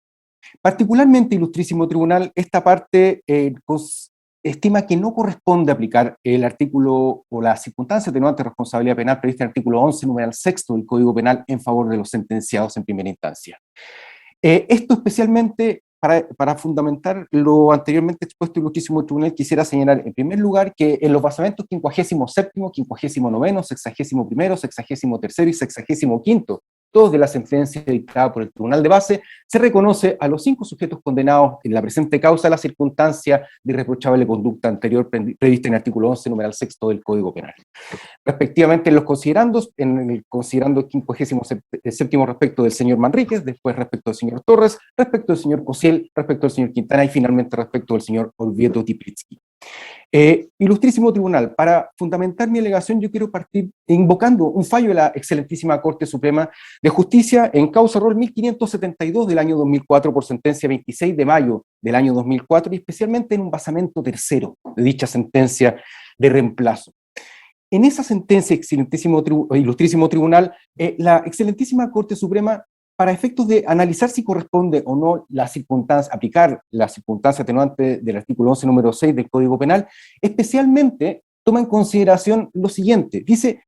Particularmente, Ilustrísimo Tribunal, esta parte estima que no corresponde aplicar el artículo o la circunstancia atenuante de responsabilidad penal prevista en el artículo 11, numeral 6 del Código Penal en favor de los sentenciados en primera instancia. Esto especialmente para fundamentar lo anteriormente expuesto, Ilustrísimo Tribunal, quisiera señalar en primer lugar que en los basamentos 57º, 59º, 61º, 63º y 65º, todos de la sentencia dictada por el Tribunal de Base, se reconoce a los 5 sujetos condenados en la presente causa la circunstancia de irreprochable conducta anterior prevista en el artículo 11, numeral 6 del Código Penal. Respectivamente, en los considerandos, en el considerando 57º respecto del señor Manríquez, después respecto del señor Torres, respecto del señor Cosiel, respecto del señor Quintana y finalmente respecto del señor Olvieto Tiplitsky. Ilustrísimo Tribunal, para fundamentar mi alegación yo quiero partir invocando un fallo de la excelentísima Corte Suprema de Justicia en causa rol 1572 del año 2004 por sentencia 26 de mayo del año 2004 y especialmente en un basamento tercero de dicha sentencia de reemplazo. En esa sentencia, Ilustrísimo Tribunal, la excelentísima Corte Suprema, para efectos de analizar si corresponde o no la circunstancia, aplicar la circunstancia atenuante del artículo 11, número 6 del Código Penal, especialmente toma en consideración lo siguiente. Dice,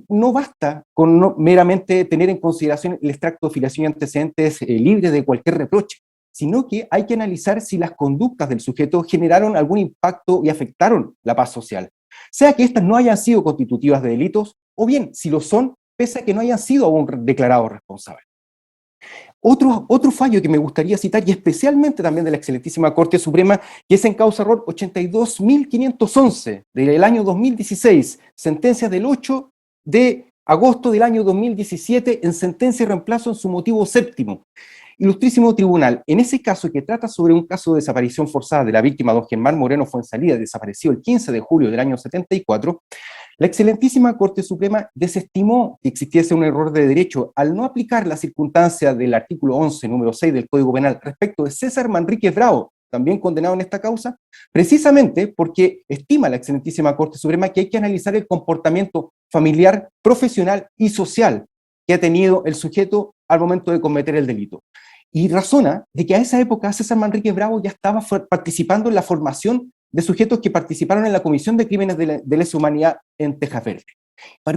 no basta con meramente tener en consideración el extracto de filiación y antecedentes libre de cualquier reproche, sino que hay que analizar si las conductas del sujeto generaron algún impacto y afectaron la paz social, sea que éstas no hayan sido constitutivas de delitos, o bien, si lo son, pese a que no hayan sido aún declarados responsables. Otro fallo que me gustaría citar, y especialmente también de la excelentísima Corte Suprema, que es en causa rol 82.511 del año 2016, sentencia del 8 de agosto del año 2017, en sentencia de reemplazo en su motivo séptimo. Ilustrísimo Tribunal, en ese caso que trata sobre un caso de desaparición forzada de la víctima don Germán Moreno Fuenzalida, desapareció el 15 de julio del año 74, la excelentísima Corte Suprema desestimó que existiese un error de derecho al no aplicar la circunstancia del artículo 11, número 6 del Código Penal respecto de César Manríquez Bravo, también condenado en esta causa, precisamente porque estima la excelentísima Corte Suprema que hay que analizar el comportamiento familiar, profesional y social que ha tenido el sujeto al momento de cometer el delito. Y razona de que a esa época César Manríquez Bravo ya estaba participando en la formación de sujetos que participaron en la Comisión de Crímenes de Lesa Humanidad en Tejas Verdes.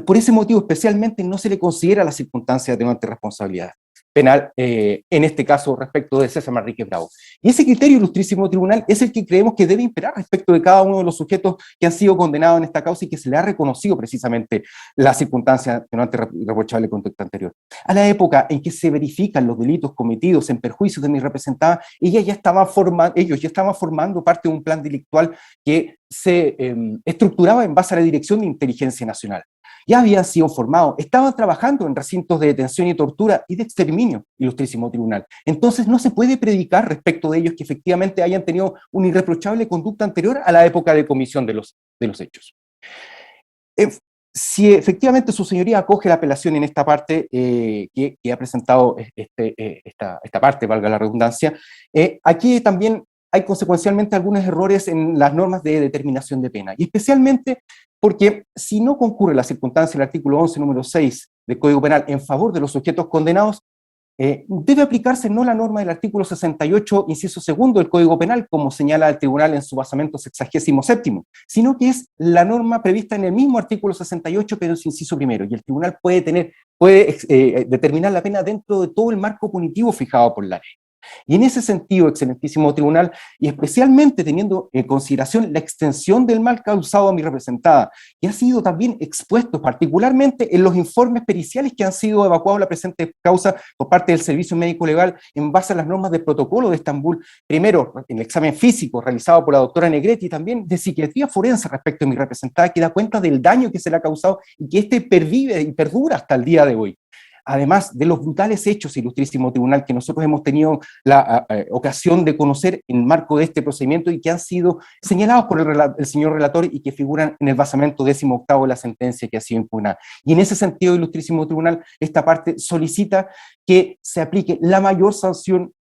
Por ese motivo, especialmente, no se le considera la circunstancia de atenuante responsabilidad penal, en este caso respecto de César Manríquez Bravo. Y ese criterio, Ilustrísimo Tribunal, es el que creemos que debe imperar respecto de cada uno de los sujetos que han sido condenados en esta causa y que se le ha reconocido precisamente la circunstancia atenuante reprochable conducta anterior. A la época en que se verifican los delitos cometidos en perjuicio de mi representada, ellos ya estaban formando parte de un plan delictual que se estructuraba en base a la Dirección de Inteligencia Nacional. ya habían sido formados, estaban trabajando en recintos de detención y tortura y de exterminio, ilustrísimo tribunal. Entonces no se puede predicar respecto de ellos que efectivamente hayan tenido una irreprochable conducta anterior a la época de comisión de los hechos. Si efectivamente su señoría acoge la apelación en esta parte que ha presentado esta parte, valga la redundancia, aquí también hay consecuencialmente algunos errores en las normas de determinación de pena, y especialmente porque si no concurre la circunstancia del artículo 11, número 6 del Código Penal en favor de los sujetos condenados, debe aplicarse no la norma del artículo 68, inciso segundo del Código Penal, como señala el tribunal en su basamento 67º, sino que es la norma prevista en el mismo artículo 68, pero en su inciso primero, y el tribunal puede determinar la pena dentro de todo el marco punitivo fijado por la ley. Y en ese sentido, excelentísimo tribunal, y especialmente teniendo en consideración la extensión del mal causado a mi representada, que ha sido también expuesto particularmente en los informes periciales que han sido evacuados la presente causa por parte del Servicio Médico Legal en base a las normas del protocolo de Estambul, primero en el examen físico realizado por la doctora Negretti, y también de psiquiatría forense respecto a mi representada, que da cuenta del daño que se le ha causado y que este pervive y perdura hasta el día de hoy. Además de los brutales hechos, ilustrísimo tribunal, que nosotros hemos tenido la ocasión de conocer en el marco de este procedimiento y que han sido señalados por el señor relator y que figuran en el basamento 18º de la sentencia que ha sido impugnada. Y en ese sentido, ilustrísimo tribunal, esta parte solicita que se aplique la mayor sanción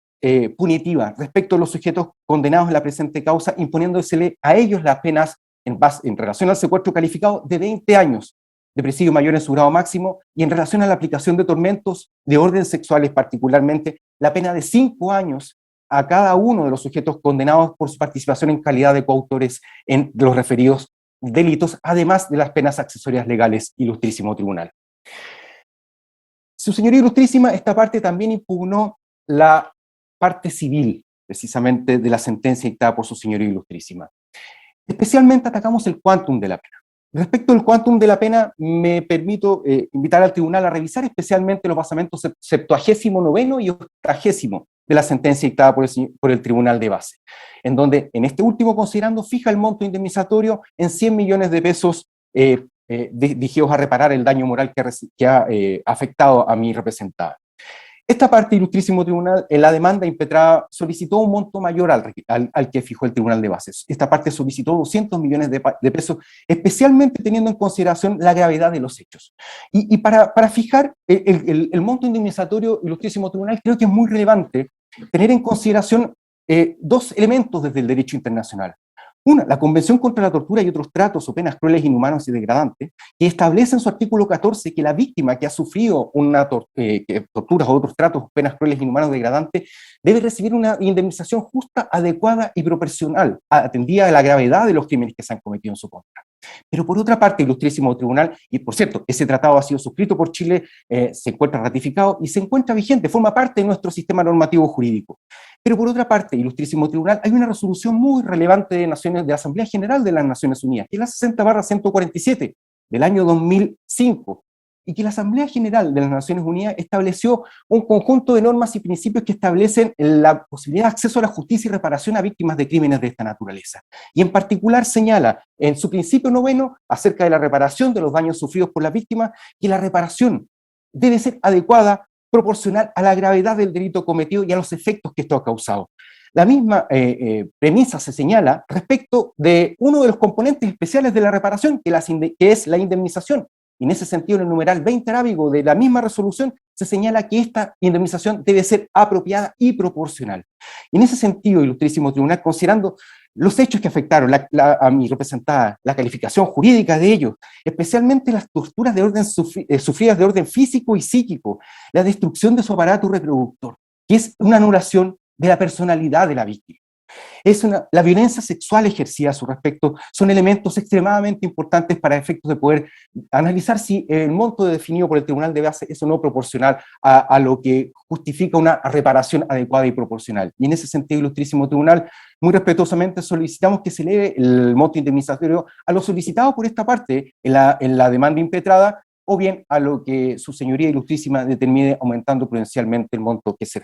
punitiva respecto a los sujetos condenados en la presente causa, imponiéndosele a ellos las penas en relación al secuestro calificado de 20 años de presidio mayor en su grado máximo, y en relación a la aplicación de tormentos de orden sexuales particularmente, la pena de 5 años a cada uno de los sujetos condenados por su participación en calidad de coautores en los referidos delitos, además de las penas accesorias legales, ilustrísimo tribunal. Su señoría ilustrísima, esta parte también impugnó la parte civil, precisamente, de la sentencia dictada por su señoría ilustrísima. Especialmente atacamos el quantum de la pena. Respecto al quantum de la pena, me permito invitar al tribunal a revisar especialmente los basamentos 79º y 80º de la sentencia dictada por el tribunal de base, en donde, en este último considerando, fija el monto indemnizatorio en 100 millones de pesos dirigidos a reparar el daño moral que ha afectado a mi representada. Esta parte, ilustrísimo tribunal, en la demanda impetrada solicitó un monto mayor al que fijó el tribunal de bases. Esta parte solicitó 200 millones de pesos, especialmente teniendo en consideración la gravedad de los hechos. Y para fijar el monto indemnizatorio, ilustrísimo tribunal, creo que es muy relevante tener en consideración dos elementos desde el derecho internacional. Una, la Convención contra la Tortura y otros tratos o penas crueles, inhumanos y degradantes, que establece en su artículo 14 que la víctima que ha sufrido torturas o otros tratos o penas crueles, inhumanos o degradantes debe recibir una indemnización justa, adecuada y proporcional, atendida a la gravedad de los crímenes que se han cometido en su contra. Pero por otra parte, ilustrísimo tribunal, y por cierto, ese tratado ha sido suscrito por Chile, se encuentra ratificado y se encuentra vigente, forma parte de nuestro sistema normativo jurídico. Pero por otra parte, ilustrísimo tribunal, hay una resolución muy relevante de la Asamblea General de las Naciones Unidas, que es la 60/147 del año 2005, y que la Asamblea General de las Naciones Unidas estableció un conjunto de normas y principios que establecen la posibilidad de acceso a la justicia y reparación a víctimas de crímenes de esta naturaleza. Y en particular señala en su principio 9º acerca de la reparación de los daños sufridos por las víctimas, que la reparación debe ser adecuada, proporcional a la gravedad del delito cometido y a los efectos que esto ha causado. La misma premisa se señala respecto de uno de los componentes especiales de la reparación, que es la indemnización. Y en ese sentido, en el numeral 20 arábigo de la misma resolución, se señala que esta indemnización debe ser apropiada y proporcional. Y en ese sentido, ilustrísimo tribunal, considerando los hechos que afectaron a mi representada, la calificación jurídica de ellos, especialmente las torturas de orden sufridas de orden físico y psíquico, la destrucción de su aparato reproductor, que es una anulación de la personalidad de la víctima. La violencia sexual ejercida a su respecto son elementos extremadamente importantes para efectos de poder analizar si el monto definido por el tribunal de base es o no proporcional a lo que justifica una reparación adecuada y proporcional. Y en ese sentido, ilustrísimo tribunal, muy respetuosamente solicitamos que se eleve el monto indemnizatorio a lo solicitado por esta parte en la demanda impetrada, o bien a lo que su señoría ilustrísima determine aumentando prudencialmente el monto que se.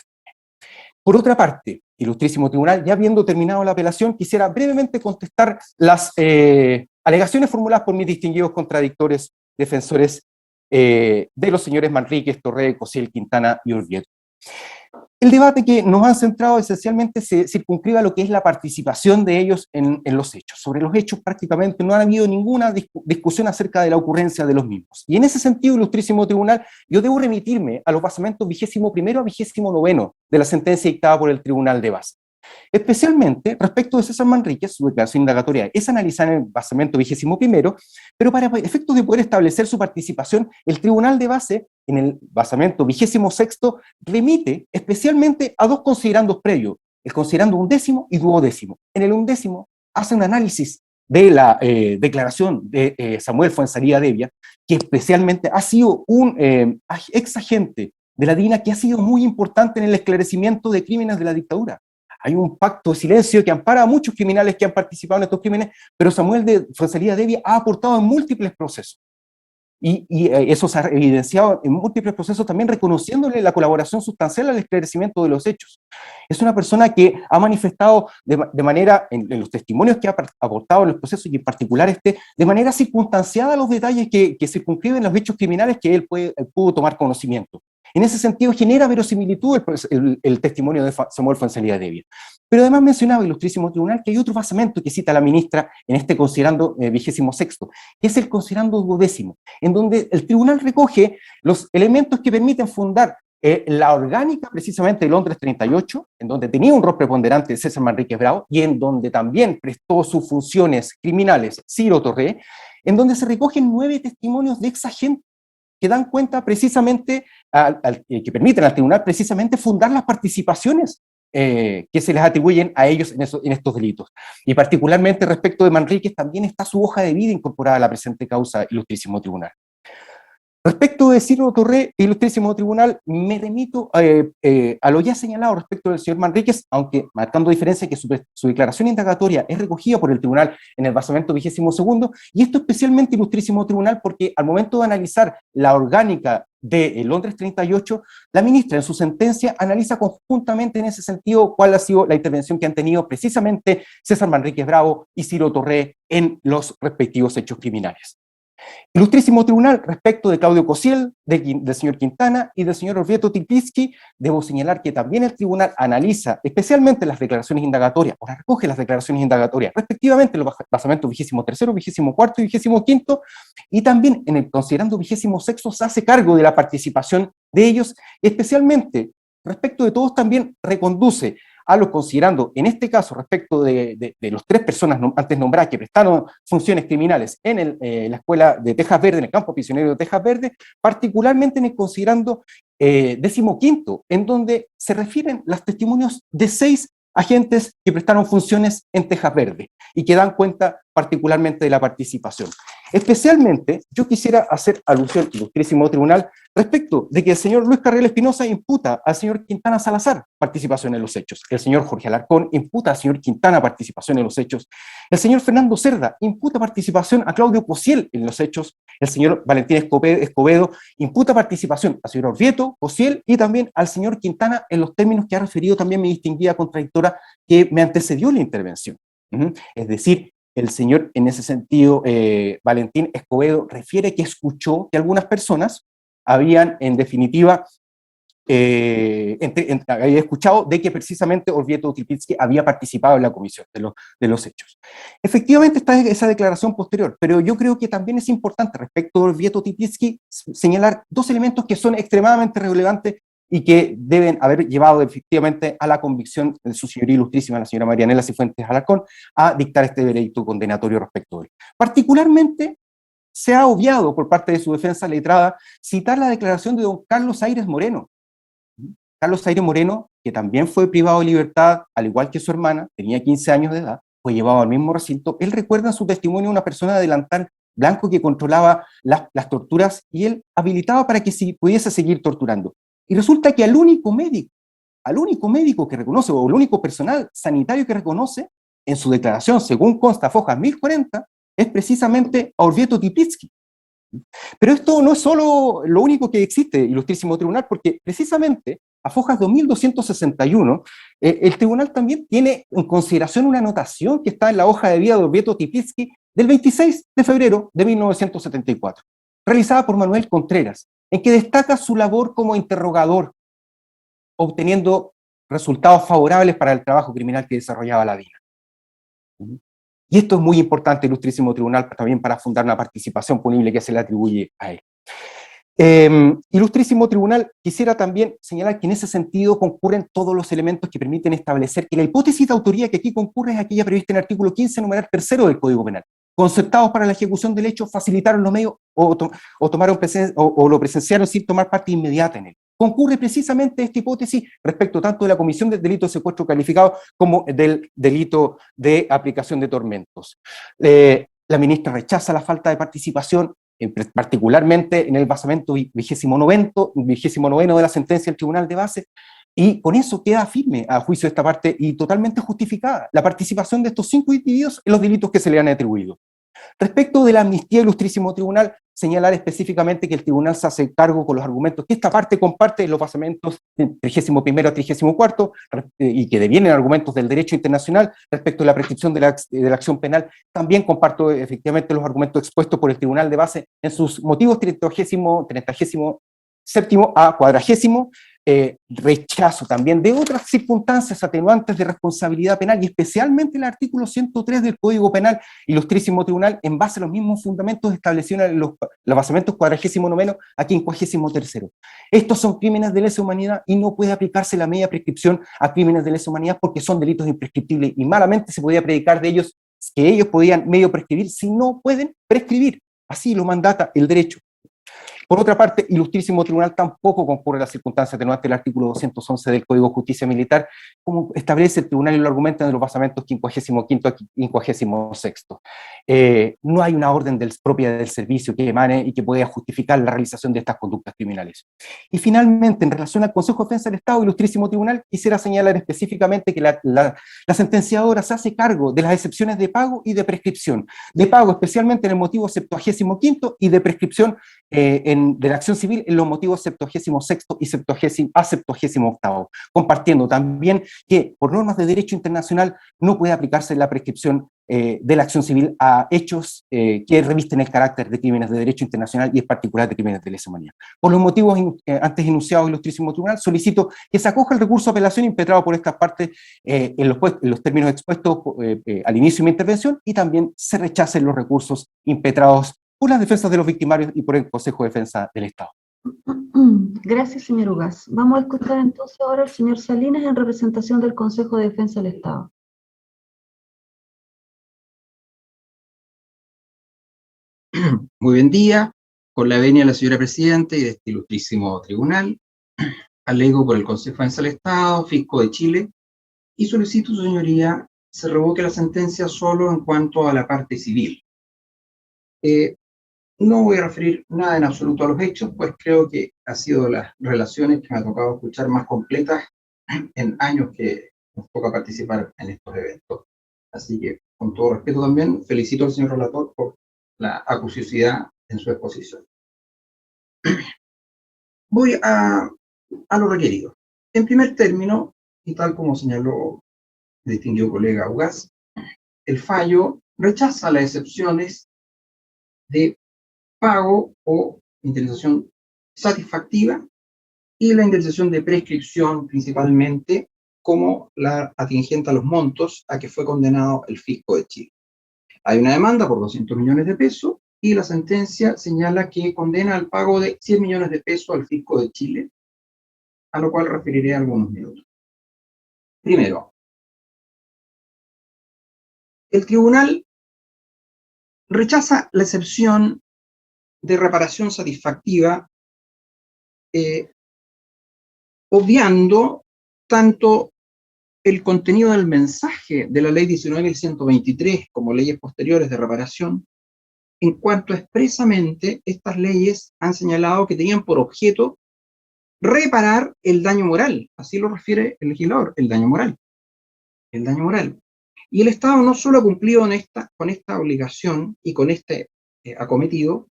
Por otra parte, ilustrísimo tribunal, ya habiendo terminado la apelación, quisiera brevemente contestar las alegaciones formuladas por mis distinguidos contradictores defensores de los señores Manríquez, Torre, Cosiel, Quintana y Orvieto. El debate que nos han centrado esencialmente se circunscribe a lo que es la participación de ellos en los hechos. Sobre los hechos prácticamente no ha habido ninguna discusión acerca de la ocurrencia de los mismos. Y en ese sentido, ilustrísimo tribunal, yo debo remitirme a los basamentos 21º a 29º de la sentencia dictada por el Tribunal de Base. Especialmente respecto de César Manríquez, su declaración indagatoria es analizada en el basamento 21º, pero para efectos de poder establecer su participación, el Tribunal de Base, en el basamento 26º, remite especialmente a dos considerandos previos, el considerando 11º y 12º. En el 11º hace un análisis de la declaración de Samuel Fuenzalía Devia, que especialmente ha sido un ex agente de la DINA que ha sido muy importante en el esclarecimiento de crímenes de la dictadura. Hay un pacto de silencio que ampara a muchos criminales que han participado en estos crímenes, pero Samuel de Fuenzalía Devia ha aportado en múltiples procesos. Y eso se ha evidenciado en múltiples procesos, también reconociéndole la colaboración sustancial al esclarecimiento de los hechos. Es una persona que ha manifestado de manera, en los testimonios que ha aportado en los procesos, y en particular de manera circunstanciada los detalles que circunscriben los hechos criminales que él pudo tomar conocimiento. En ese sentido, genera verosimilitud el testimonio de Samuel Fuenzalía Devia. Pero además mencionaba, ilustrísimo tribunal, que hay otro basamento que cita la ministra en este considerando 26º, que es el considerando 12º, en donde el tribunal recoge los elementos que permiten fundar la orgánica precisamente de Londres 38, en donde tenía un rol preponderante César Manríquez Bravo, y en donde también prestó sus funciones criminales Ciro Torré, en donde se recogen 9 testimonios de ex agentes que dan cuenta precisamente, que permiten al tribunal precisamente fundar las participaciones que se les atribuyen a ellos en estos delitos. Y particularmente respecto de Manríquez también está su hoja de vida incorporada a la presente causa, ilustrísimo tribunal. Respecto de Ciro Torré, ilustrísimo tribunal, me remito a lo ya señalado respecto del señor Manríquez, aunque marcando diferencia que su declaración indagatoria es recogida por el tribunal en el basamento 22º, y esto especialmente, ilustrísimo tribunal, porque al momento de analizar la orgánica de Londres 38, la ministra en su sentencia analiza conjuntamente en ese sentido cuál ha sido la intervención que han tenido precisamente César Manríquez Bravo y Ciro Torré en los respectivos hechos criminales. Ilustrísimo tribunal, respecto de Claudio Cosiel, del señor Quintana y del señor Orvieto Tilpitzky, debo señalar que también el tribunal analiza especialmente las declaraciones indagatorias, o recoge las declaraciones indagatorias, respectivamente en los basamentos 23º, 24º y 25º, y también en el considerando 26º se hace cargo de la participación de ellos, especialmente respecto de todos también reconduce a los considerando, en este caso, respecto de las 3 personas antes nombradas que prestaron funciones criminales en la escuela de Tejas Verde, en el campo prisionero de Tejas Verde, particularmente en el considerando 15º, en donde se refieren los testimonios de 6 agentes que prestaron funciones en Tejas Verde y que dan cuenta particularmente de la participación. Especialmente, yo quisiera hacer alusión, ilustrísimo tribunal, respecto de que el señor Luis Carriel Espinosa imputa al señor Quintana Salazar participación en los hechos, el señor Jorge Alarcón imputa al señor Quintana participación en los hechos, el señor Fernando Cerda imputa participación a Claudio Cosiel en los hechos, el señor Valentín Escobedo imputa participación al señor Orvieto, Cosiel y también al señor Quintana en los términos que ha referido también mi distinguida contradictora que me antecedió la intervención. Es decir, el señor, en ese sentido, Valentín Escobedo refiere que escuchó que algunas personas habían, en definitiva, había escuchado de que precisamente Orvieto Tilpitzky había participado en la comisión de los hechos. Efectivamente está esa declaración posterior, pero yo creo que también es importante respecto a Orvieto Tilpitzky señalar 2 elementos que son extremadamente relevantes y que deben haber llevado efectivamente a la convicción de su señoría ilustrísima, la señora Marianela Cifuentes Alarcón, a dictar este veredicto condenatorio respecto de él. Particularmente, se ha obviado por parte de su defensa letrada citar la declaración de don Carlos Aires Moreno. Carlos Aires Moreno, que también fue privado de libertad, al igual que su hermana, tenía 15 años de edad, fue llevado al mismo recinto. Él recuerda en su testimonio a una persona de delantal blanco que controlaba las torturas y él habilitaba para que pudiese seguir torturando. Y resulta que al único médico que reconoce, o el único personal sanitario que reconoce, en su declaración, según consta Fojas 1040, es precisamente a Orvieto Tilpitzky. Pero esto no es solo lo único que existe, ilustrísimo tribunal, porque precisamente a Fojas 2261, el tribunal también tiene en consideración una anotación que está en la hoja de vida de Orvieto Tilpitzky del 26 de febrero de 1974. realizada por Manuel Contreras, en que destaca su labor como interrogador, obteniendo resultados favorables para el trabajo criminal que desarrollaba la DINA. Y esto es muy importante, ilustrísimo tribunal, también para fundar una participación punible que se le atribuye a él. Ilustrísimo tribunal, quisiera también señalar que en ese sentido concurren todos los elementos que permiten establecer que la hipótesis de autoría que aquí concurre es aquella prevista en el artículo 15, numeral 3º del Código Penal. Concertados para la ejecución del hecho, facilitaron los medios o lo presenciaron sin tomar parte inmediata en él. Concurre precisamente esta hipótesis respecto tanto de la comisión del delito de secuestro calificado como del delito de aplicación de tormentos. La ministra rechaza la falta de participación, particularmente en el basamento 29º de la sentencia del Tribunal de Base, y con eso queda firme a juicio de esta parte y totalmente justificada la participación de estos 5 individuos en los delitos que se le han atribuido. Respecto de la amnistía, ilustrísimo tribunal, señalar específicamente que el tribunal se hace cargo con los argumentos que esta parte comparte en los basamentos 31 a 34 y que devienen argumentos del derecho internacional respecto a la prescripción de la acción penal. También comparto efectivamente los argumentos expuestos por el Tribunal de Base en sus motivos 37º a 40º, rechazo también de otras circunstancias atenuantes de responsabilidad penal y especialmente el artículo 103 del Código Penal, ilustrísimo tribunal, en base a los mismos fundamentos establecidos en los basamentos 49º a 53º. Estos son crímenes de lesa humanidad y no puede aplicarse la media prescripción a crímenes de lesa humanidad porque son delitos imprescriptibles y malamente se podía predicar de ellos que ellos podían medio prescribir si no pueden prescribir. Así lo mandata el derecho. Por otra parte, ilustrísimo tribunal, tampoco concurre la circunstancia atenuante del artículo 211 del Código de Justicia Militar, como establece el tribunal y lo argumenta en los basamentos 55º a 56º. No hay una orden propia del servicio que emane y que pueda justificar la realización de estas conductas criminales. Y finalmente, en relación al Consejo de Defensa del Estado, ilustrísimo tribunal, quisiera señalar específicamente que la sentenciadora se hace cargo de las excepciones de pago y de prescripción. De pago especialmente en el motivo 75º y de prescripción de la acción civil en los motivos 76º y 78º, compartiendo también que por normas de derecho internacional no puede aplicarse la prescripción de la acción civil a hechos que revisten el carácter de crímenes de derecho internacional y en particular de crímenes de lesa humanidad. Por los motivos antes enunciados, ilustrísimo tribunal, solicito que se acoja el recurso de apelación impetrado por estas partes en los términos expuestos al inicio de mi intervención y también se rechacen los recursos impetrados por las defensas de los victimarios y por el Consejo de Defensa del Estado. Gracias, señor Ugaz. Vamos a escuchar entonces ahora al señor Salinas en representación del Consejo de Defensa del Estado. Muy buen día. Con la venia de la señora Presidenta y de este ilustrísimo tribunal, alego por el Consejo de Defensa del Estado, Fisco de Chile, y solicito, su señoría, se revoque la sentencia solo en cuanto a la parte civil. No voy a referir nada en absoluto a los hechos, pues creo que ha sido las relaciones que me ha tocado escuchar más completas en años que nos toca participar en estos eventos. Así que, con todo respeto también, felicito al señor relator por la acuciosidad en su exposición. Voy a lo requerido. En primer término, y tal como señaló el distinguido colega Ugaz, el fallo rechaza las excepciones de pago o indemnización satisfactiva y la indemnización de prescripción principalmente como la atingente a los montos a que fue condenado el Fisco de Chile. Hay una demanda por 200 millones de pesos y la sentencia señala que condena al pago de 100 millones de pesos al Fisco de Chile, a lo cual referiré algunos minutos. Primero, el tribunal rechaza la excepción de reparación satisfactiva, obviando tanto el contenido del mensaje de la ley 19.123 como leyes posteriores de reparación, en cuanto expresamente estas leyes han señalado que tenían por objeto reparar el daño moral, así lo refiere el legislador, el daño moral. El daño moral. Y el Estado no solo ha cumplido con esta obligación y con este acometido,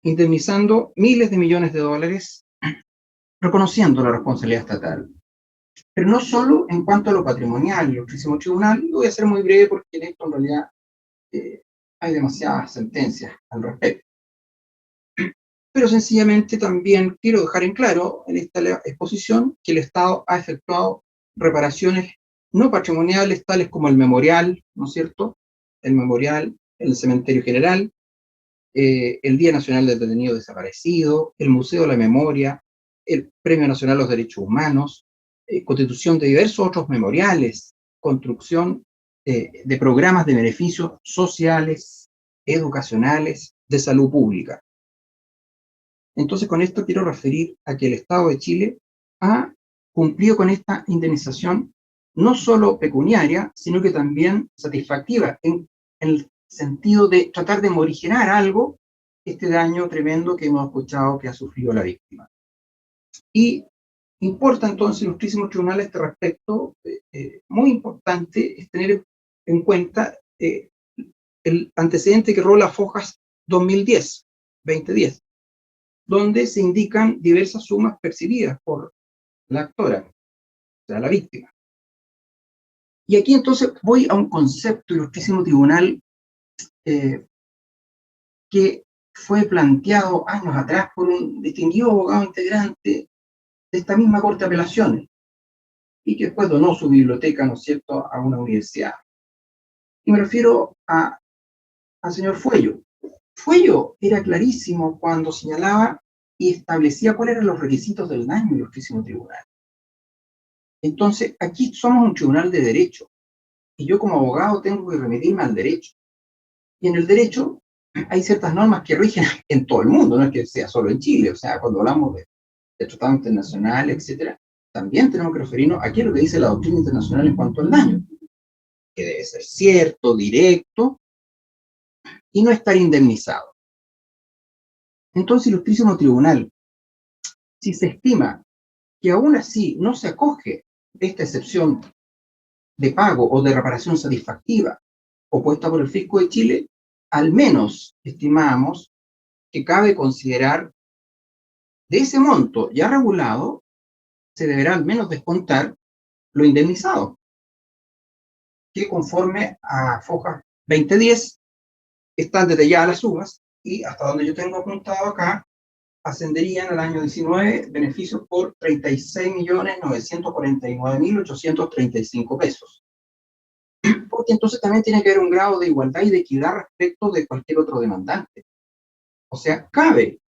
indemnizando miles de millones de dólares, reconociendo la responsabilidad estatal. Pero no solo en cuanto a lo patrimonial, el próximo tribunal, lo voy a hacer muy breve porque en esto en realidad hay demasiadas sentencias al respecto. pero sencillamente también quiero dejar en claro en esta exposición que el Estado ha efectuado reparaciones no patrimoniales tales como el memorial, ¿no es cierto? El memorial, el cementerio general, el Día Nacional del Detenido Desaparecido, el Museo de la Memoria, el Premio Nacional a los Derechos Humanos, constitución de diversos otros memoriales, construcción de programas de beneficios sociales, educacionales, de salud pública. Entonces, con esto quiero referir a que el Estado de Chile ha cumplido con esta indemnización no solo pecuniaria, sino que también satisfactiva, en el sentido de tratar de morigerar algo, este daño tremendo que hemos escuchado que ha sufrido la víctima. Y importa entonces, ilustrísimo tribunal, a este respecto, muy importante es tener en cuenta el antecedente que rola Fojas 2010, donde se indican diversas sumas percibidas por la actora, o sea, la víctima. Y aquí entonces voy a un concepto, ilustrísimo tribunal, que fue planteado años atrás por un distinguido abogado integrante de esta misma Corte de Apelaciones, y que después donó su biblioteca, ¿no es cierto?, a una universidad. Y me refiero al señor Fuello. Fuello era clarísimo cuando señalaba y establecía cuáles eran los requisitos del daño, ilustrísimo tribunal. Entonces, aquí somos un tribunal de derecho, y yo como abogado tengo que remitirme al derecho. Y en el derecho hay ciertas normas que rigen en todo el mundo, no es que sea solo en Chile. O sea, cuando hablamos de tratados internacionales, etcétera, también tenemos que referirnos a qué es lo que dice la doctrina internacional en cuanto al daño, que debe ser cierto, directo, y no estar indemnizado. Entonces, ilustrísimo tribunal, si se estima que aún así no se acoge esta excepción de pago o de reparación satisfactiva opuesta por el Fisco de Chile, al menos estimamos que cabe considerar de ese monto ya regulado, se deberá al menos descontar lo indemnizado, que conforme a Fojas 2010 están detalladas las sumas, y hasta donde yo tengo apuntado acá, ascenderían al año 19 beneficios por 36.949.835 pesos. Porque entonces también tiene que haber un grado de igualdad y de equidad respecto de cualquier otro demandante. O sea, cabe,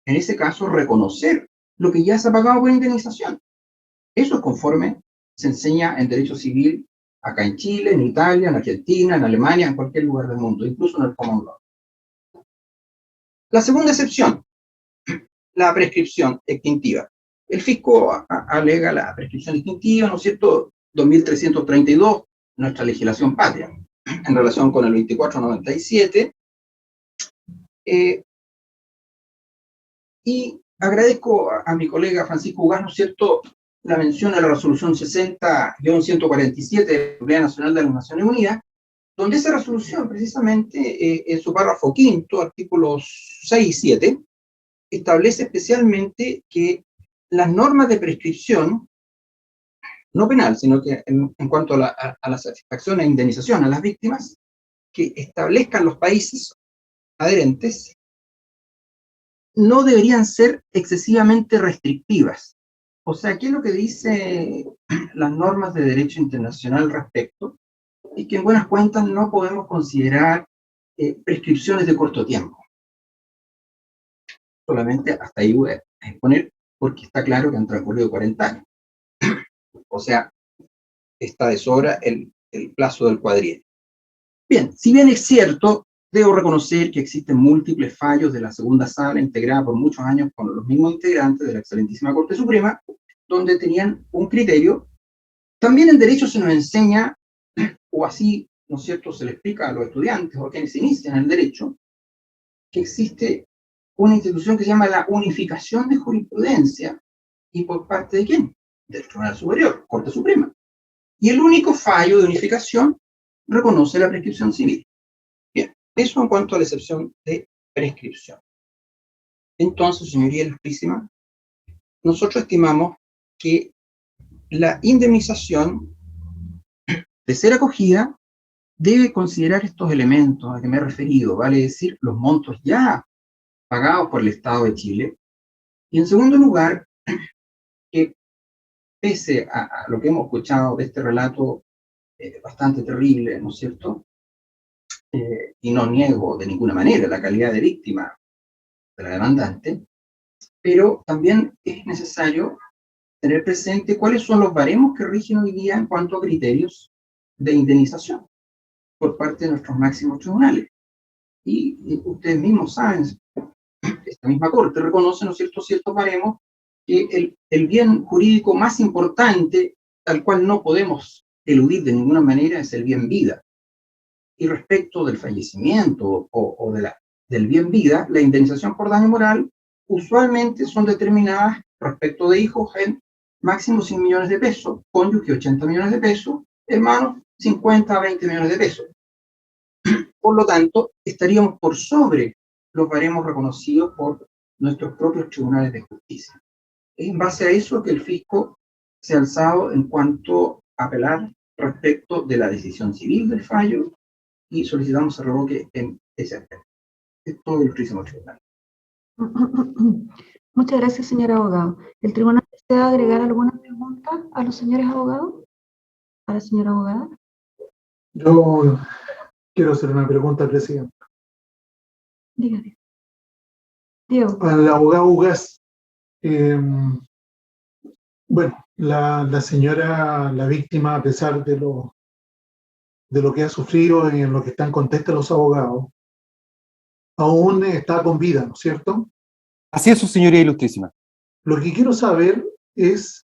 en ese caso, reconocer lo que ya se ha pagado por indemnización. Eso es conforme se enseña en derecho civil acá en Chile, en Italia, en Argentina, en Alemania, en cualquier lugar del mundo, incluso en el Common Law. La segunda excepción, la prescripción extintiva. El fisco alega la prescripción extintiva, ¿no es cierto?, 2332, nuestra legislación patria, en relación con el 2497. Y agradezco a mi colega Francisco Ugaz, ¿no es cierto?, la mención a la resolución 60-147 de la Asamblea Nacional de las Naciones Unidas, donde esa resolución, precisamente, en su párrafo quinto, artículos 6 y 7, establece especialmente que las normas de prescripción, no penal, sino que en cuanto a la satisfacción e indemnización a las víctimas, que establezcan los países adherentes, no deberían ser excesivamente restrictivas. O sea, ¿qué es lo que dice las normas de derecho internacional al respecto? Y que en buenas cuentas no podemos considerar prescripciones de corto tiempo. Solamente hasta ahí voy a exponer, porque está claro que han transcurrido 40 años. O sea, está de sobra el plazo del cuadrienio. Bien, si bien es cierto, debo reconocer que existen múltiples fallos de la segunda sala, integrada por muchos años con los mismos integrantes de la excelentísima Corte Suprema, donde tenían un criterio. También en derecho se nos enseña, o así, ¿no es cierto?, se le explica a los estudiantes o a quienes inician el derecho, que existe una institución que se llama la unificación de jurisprudencia. ¿Y por parte de quién? Del Tribunal Superior, Corte Suprema. Y el único fallo de unificación reconoce la prescripción civil. Bien, eso en cuanto a la excepción de prescripción. Entonces, señoría ilustrísima, nosotros estimamos que la indemnización, de ser acogida, debe considerar estos elementos a que me he referido, vale decir, los montos ya pagados por el Estado de Chile. Y en segundo lugar, que pese a lo que hemos escuchado de este relato bastante terrible, ¿no es cierto? Y no niego de ninguna manera la calidad de víctima de la demandante, pero también es necesario tener presente cuáles son los baremos que rigen hoy día en cuanto a criterios de indemnización por parte de nuestros máximos tribunales. Y ustedes mismos saben, esta misma Corte reconoce, ¿no es cierto?, ciertos baremos, que el bien jurídico más importante, al cual no podemos eludir de ninguna manera, es el bien vida. Y respecto del fallecimiento o del bien vida, la indemnización por daño moral usualmente son determinadas respecto de hijos en máximo 100 millones de pesos, cónyuge 80 millones de pesos, hermanos 50 a 20 millones de pesos. Por lo tanto, estaríamos por sobre los baremos reconocidos por nuestros propios tribunales de justicia. Es en base a eso que el fisco se ha alzado en cuanto a apelar respecto de la decisión civil del fallo y solicitamos se revoque en ese aspecto. Es todo, ilustrísimo tribunal. Muchas gracias, señor abogado. ¿El tribunal desea agregar alguna pregunta a los señores abogados? ¿A la señora abogada? Yo quiero hacer una pregunta al presidente. Dígame. Diego. Al abogado Ugaz, bueno, la señora, la víctima, a pesar de lo que ha sufrido y en lo que están contestan los abogados, aún está con vida, ¿no es cierto? Así es, su señoría ilustrísima. Lo que quiero saber es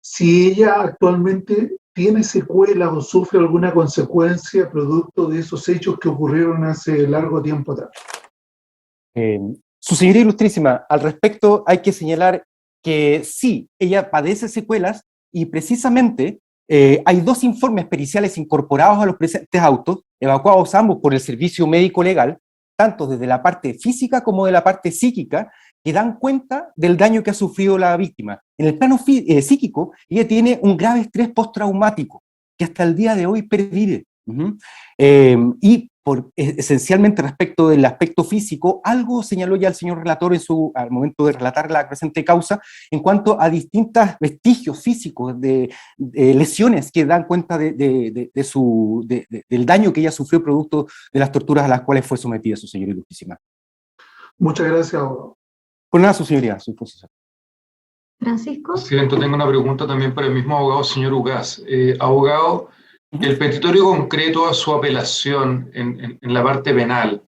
si ella actualmente tiene secuelas o sufre alguna consecuencia producto de esos hechos que ocurrieron hace largo tiempo atrás. Su señoría ilustrísima, al respecto hay que señalar que sí, ella padece secuelas y precisamente hay 2 informes periciales incorporados a los presentes autos, evacuados ambos por el servicio médico legal, tanto desde la parte física como de la parte psíquica, que dan cuenta del daño que ha sufrido la víctima. En el plano psíquico, ella tiene un grave estrés postraumático, que hasta el día de hoy pervive. Y esencialmente respecto del aspecto físico, algo señaló ya el señor relator al momento de relatar la presente causa, en cuanto a distintos vestigios físicos de lesiones que dan cuenta del daño que ella sufrió producto de las torturas a las cuales fue sometida su señoría ilustrísima. Muchas gracias, abogado. Por nada, su señoría, su posición. Francisco. Presidente, tengo una pregunta también para el mismo abogado, señor Ugaz. Abogado, el petitorio concreto a su apelación en la parte penal,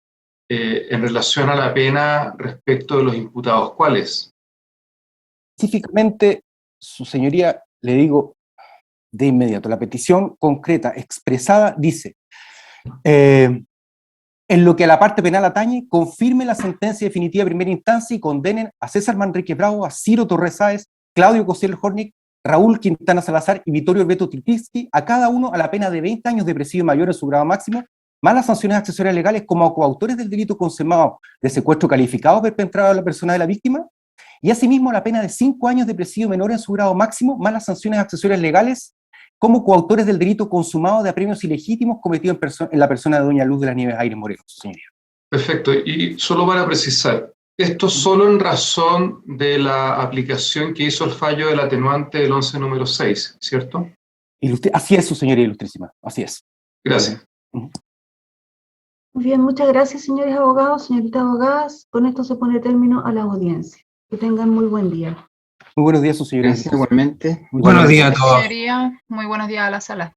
en relación a la pena respecto de los imputados, ¿cuál es? Específicamente, su señoría, le digo de inmediato, la petición concreta, expresada, dice, en lo que a la parte penal atañe, confirme la sentencia definitiva de primera instancia y condenen a César Manrique Bravo, a Ciro Torres Sáez, Claudio Cosiel Hornick, Raúl Quintana Salazar y Vittorio Beto Tiltinsky, a cada uno a la pena de 20 años de presidio mayor en su grado máximo, más las sanciones accesorias legales como coautores del delito consumado de secuestro calificado perpetrado a la persona de la víctima, y asimismo la pena de 5 años de presidio menor en su grado máximo, más las sanciones accesorias legales como coautores del delito consumado de apremios ilegítimos cometido en la persona de doña Luz de las Nieves Aires Moreno, señoría. Perfecto, y solo para precisar, esto solo en razón de la aplicación que hizo el fallo del atenuante del 11 número 6, ¿cierto? Así es, su señoría ilustrísima, así es. Gracias. Muy bien, muchas gracias, señores abogados, señoritas abogadas. Con esto se pone término a la audiencia. Que tengan muy buen día. Muy buenos días, su señoría. Gracias igualmente. Buenos días a todos. Señoría, muy buenos días a la sala.